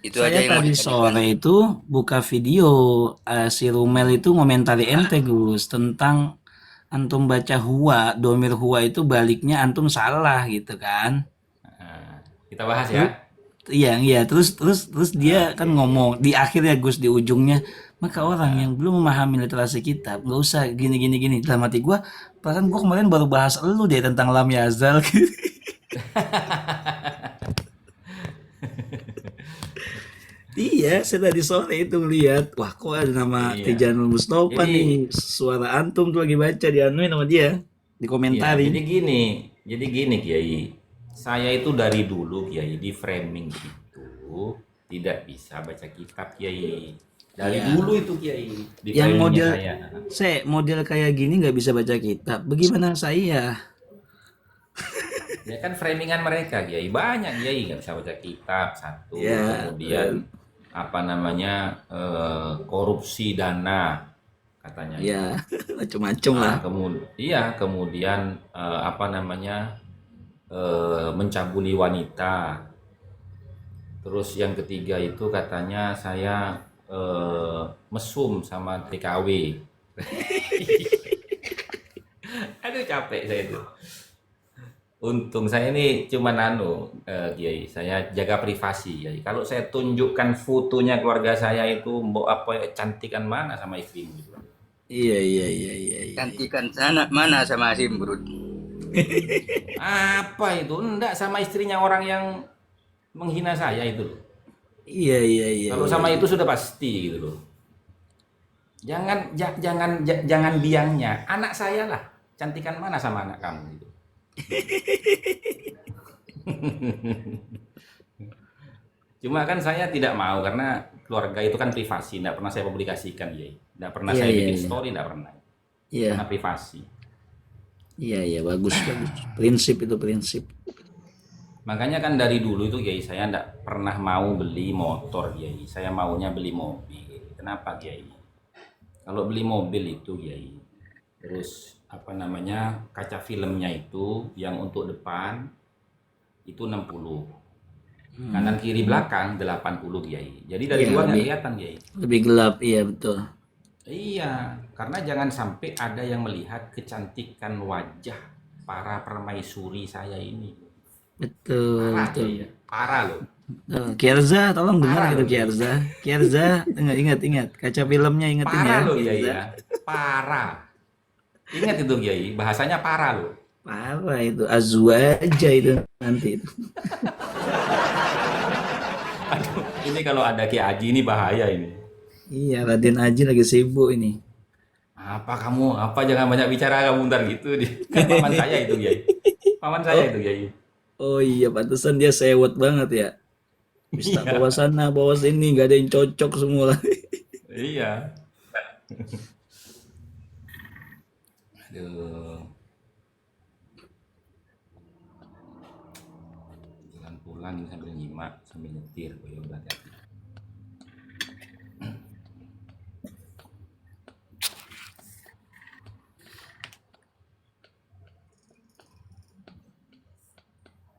Itu aja Saya yang mau tadi ditanyakan. sore itu buka video si Rumel itu ngomentari ente Gus tentang antum baca huwa, domir huwa itu baliknya antum salah gitu kan. Nah, kita bahas ya. Iya, terus dia kan ngomong di akhirnya Gus di ujungnya, maka orang yang belum memahami literasi kitab nggak usah gini. Dalam hati gua, bahkan gua kemarin baru bahas elu deh tentang lam yazal. Iya, saya tadi sore itu ngeliat, wah kok ada nama Iya. Tijanul Mustafa Jadi- nih, suara antum tuh lagi baca dianuin sama dia, Iya, dikomentarin. jadi gini Kiai. Saya itu dari dulu Kiai di framing itu tidak bisa baca kitab Kiai. Dari Iya. dulu itu Kiai di Yang framingnya model, saya. model kayak gini nggak bisa baca kitab. Bagaimana saya? Ya kan framingan mereka Kiai banyak Kiai nggak bisa baca kitab satu, Ya, kemudian apa namanya korupsi dana katanya. Ya, macem-macem lah. Kemudian apa namanya mencabuli wanita. Terus yang ketiga itu katanya saya mesum sama TKW. Aduh capek saya itu. Untung saya ini cuman Kiai, saya jaga privasi Kiai. Kalau saya tunjukkan fotonya keluarga saya itu mbok apa cantikan mana sama istrimu itu. Iya. Cantikan sana mana sama Simbrut? Apa itu? Enggak sama istrinya orang yang menghina saya itu loh. Iya. Kalau sama itu sudah pasti gitu loh. Jangan biangnya. Anak saya lah. Cantikan mana sama anak kamu gitu. Cuma kan saya tidak mau karena keluarga itu kan privasi, tidak pernah saya publikasikan ya. Tidak pernah Iya, saya iya, bikin iya. story, tidak pernah. Iya, Karena privasi. iya, bagus. Prinsip itu prinsip. Makanya kan dari dulu itu Kiai saya tidak pernah mau beli motor Kiai. Saya maunya beli mobil. Kenapa Kiai? Kalau beli mobil itu Kiai, terus apa namanya kaca filmnya itu yang untuk depan itu 60, kanan kiri belakang 80 Kiai. Jadi dari Iya, luar nggak lebih- kelihatan Kiai. Lebih gelap, iya betul. Iya, karena jangan sampai ada yang melihat kecantikan wajah para permaisuri saya ini. Betul, Parah betul. Kiai, ya. Parah loh. Kierza, tolong dengar Parah gitu loh Kiai. Kierza. Kierza, ingat kaca filmnya ingetin ya Parah loh Kiai Kierza. ya. Parah. Ingat itu Kiai, bahasanya parah loh. Parah itu Azwaja itu nanti. Aduh, ini kalau ada Kiai Haji ini bahaya ini. Iya, Raden Aji lagi sibuk ini. Apa kamu? Apa jangan banyak bicara kamu ntar gitu. Kan paman saya itu Kiai. Paman saya Oh, itu Kiai. oh iya, pantesan dia sewot banget ya. Bisa bawa Iya. sana, bawa sini, gak ada yang cocok semua. Iya. Aduh, jalan pulang ini sambil nyimak, sambil nyetir. Oh ya udah hati-hati.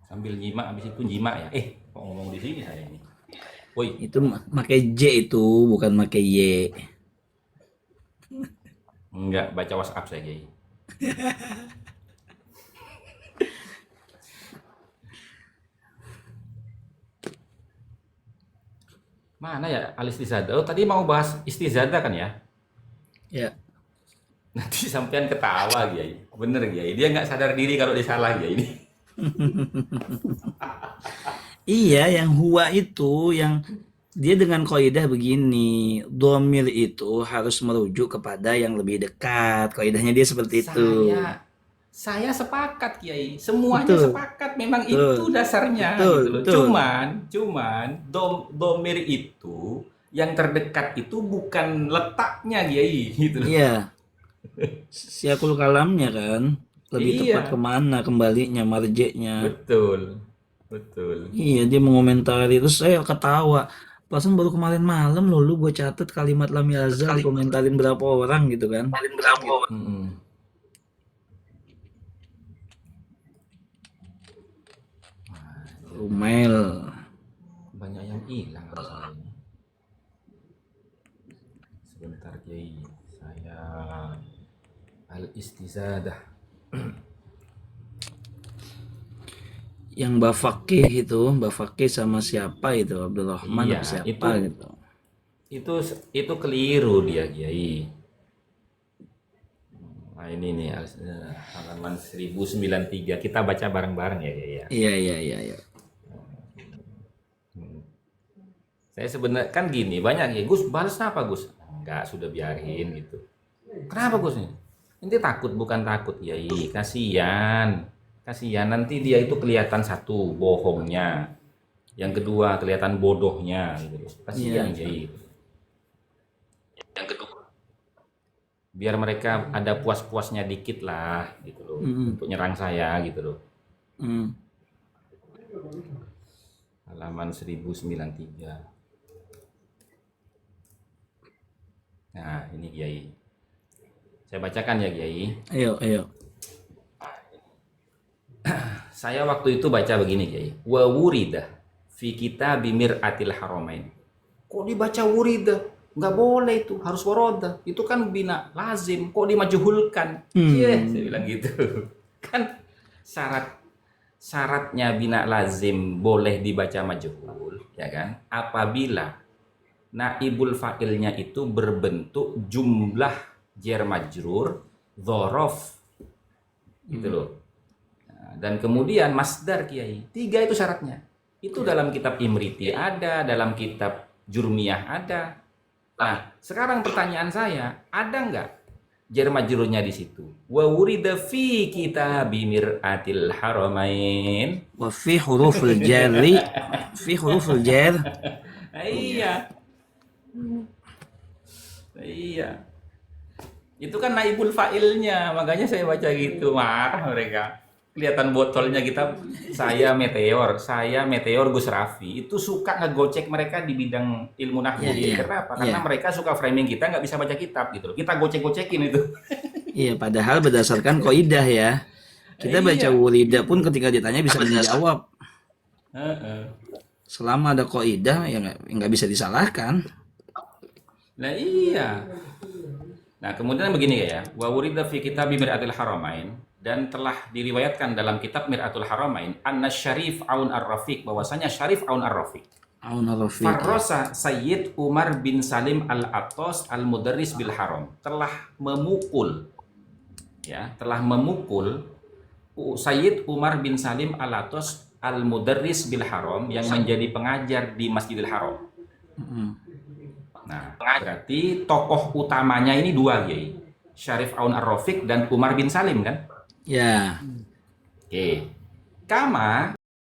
Sambil nyimak, habis itu nyimak ya. Kok ngomong di sini saya ini? Woi, Itu pakai J itu, bukan pakai Y. enggak baca WhatsApp saya Kiai. Mana ya Alistizadah? Oh tadi mau bahas istizadah kan ya? Ya. Nanti sampean ketawa Kiai. Bener Kiai. Dia nggak sadar diri kalau dia salah Kiai ini. Iya, yang huwa itu, yang dia dengan kaidah begini, domir itu harus merujuk kepada yang lebih dekat. Kaidahnya dia seperti itu. Saya sepakat Kiai. Semuanya Betul, sepakat. Memang betul, itu dasarnya betul, gitu loh. betul. Cuman domir itu yang terdekat itu bukan letaknya Kiai gitu loh. Iya, siakul kalamnya kan, lebih tepat Iya, kemana kembalinya, marjeknya. betul. Betul. Iya, dia mengomentari, terus saya ketawa. Perasaan baru kemarin malam loh, lu gue catet kalimat lam yazal dikomentarin berapa orang gitu kan. Mm-mm. Rumel. Banyak yang hilang masalah ini. Sebentar Kiai, saya al-istizadah. Yang Mbak Fakih sama siapa itu, Abdurrahman apa Iya, siapa gitu. itu keliru dia Kiai. Nah ini nih halaman 1093 kita baca bareng-bareng ya Kiai ya. Iya. Saya sebenarnya kan gini banyak ya Gus balas apa Gus? Enggak sudah biarin gitu. Kenapa Gus nih? Nanti takut bukan takut Kiai, kasihan. Kasihan nanti dia itu kelihatan satu bohongnya, yang kedua kelihatan bodohnya gitu. Kasihan Iya. Kiai. Biar mereka ada puas-puasnya dikit lah gitu loh Mm, untuk nyerang saya gitu loh. mm. Halaman 1093. Nah, ini Kiai. Saya bacakan ya Kiai. Ayo. Saya waktu itu baca begini Kiai. Wa wurida fi kitabi mir'atil haramain. Kok dibaca wurida? Nggak boleh itu, harus waroda. Itu kan bina lazim, kok dimajuhulkan? Saya bilang gitu. Kan syaratnya bina lazim boleh dibaca majhul, ya kan? Apabila naibul fa'ilnya itu berbentuk jumlah jar majrur dzaraf gitu loh. Nah, dan kemudian masdar Kiai. 3 itu syaratnya. Itu dalam kitab Imriti ada, dalam kitab Jurmiyah ada. Nah, sekarang pertanyaan saya, ada nggak jar majrurnya di situ? Wa wurida fi kitabi mir'atil haramain. Wa fi huruful jarri, fi huruful jar. Iya. Iya. Itu kan naibul fa'ilnya, makanya saya baca gitu, marah mereka. Kelihatan botolnya kita, saya Meteor Gus Raffi, itu suka ngegocek mereka di bidang ilmu nahwu. Iya. Kenapa? Karena mereka suka framing kita nggak bisa baca kitab gitu loh. Kita gocek-gocekin itu. Iya, padahal berdasarkan kaidah ya. Kita baca Iya. wurida pun ketika ditanya bisa menjawab. Heeh. Selama ada kaidah ya nggak bisa disalahkan. Nah iya. Nah kemudian begini ya, wa wurida fi kitabi mir'atil haramain, dan telah diriwayatkan dalam kitab Mir'atul Haramain anna Syarif Aun Ar-Rafiq, bahwasanya Syarif Aun Ar-Rafiq Aun Ar-Rafiq. Farrosa Sayyid Umar bin Salim Al-Attas Al-Mudarris bil Haram, telah memukul Sayyid Umar bin Salim Al-Attas Al-Mudarris bil Haram, yang menjadi pengajar di Masjidil Haram. Nah, berarti tokoh utamanya ini dua, Kiai. Syarif Aun Ar-Rafiq dan Umar bin Salim kan? Ya. Oke. Kama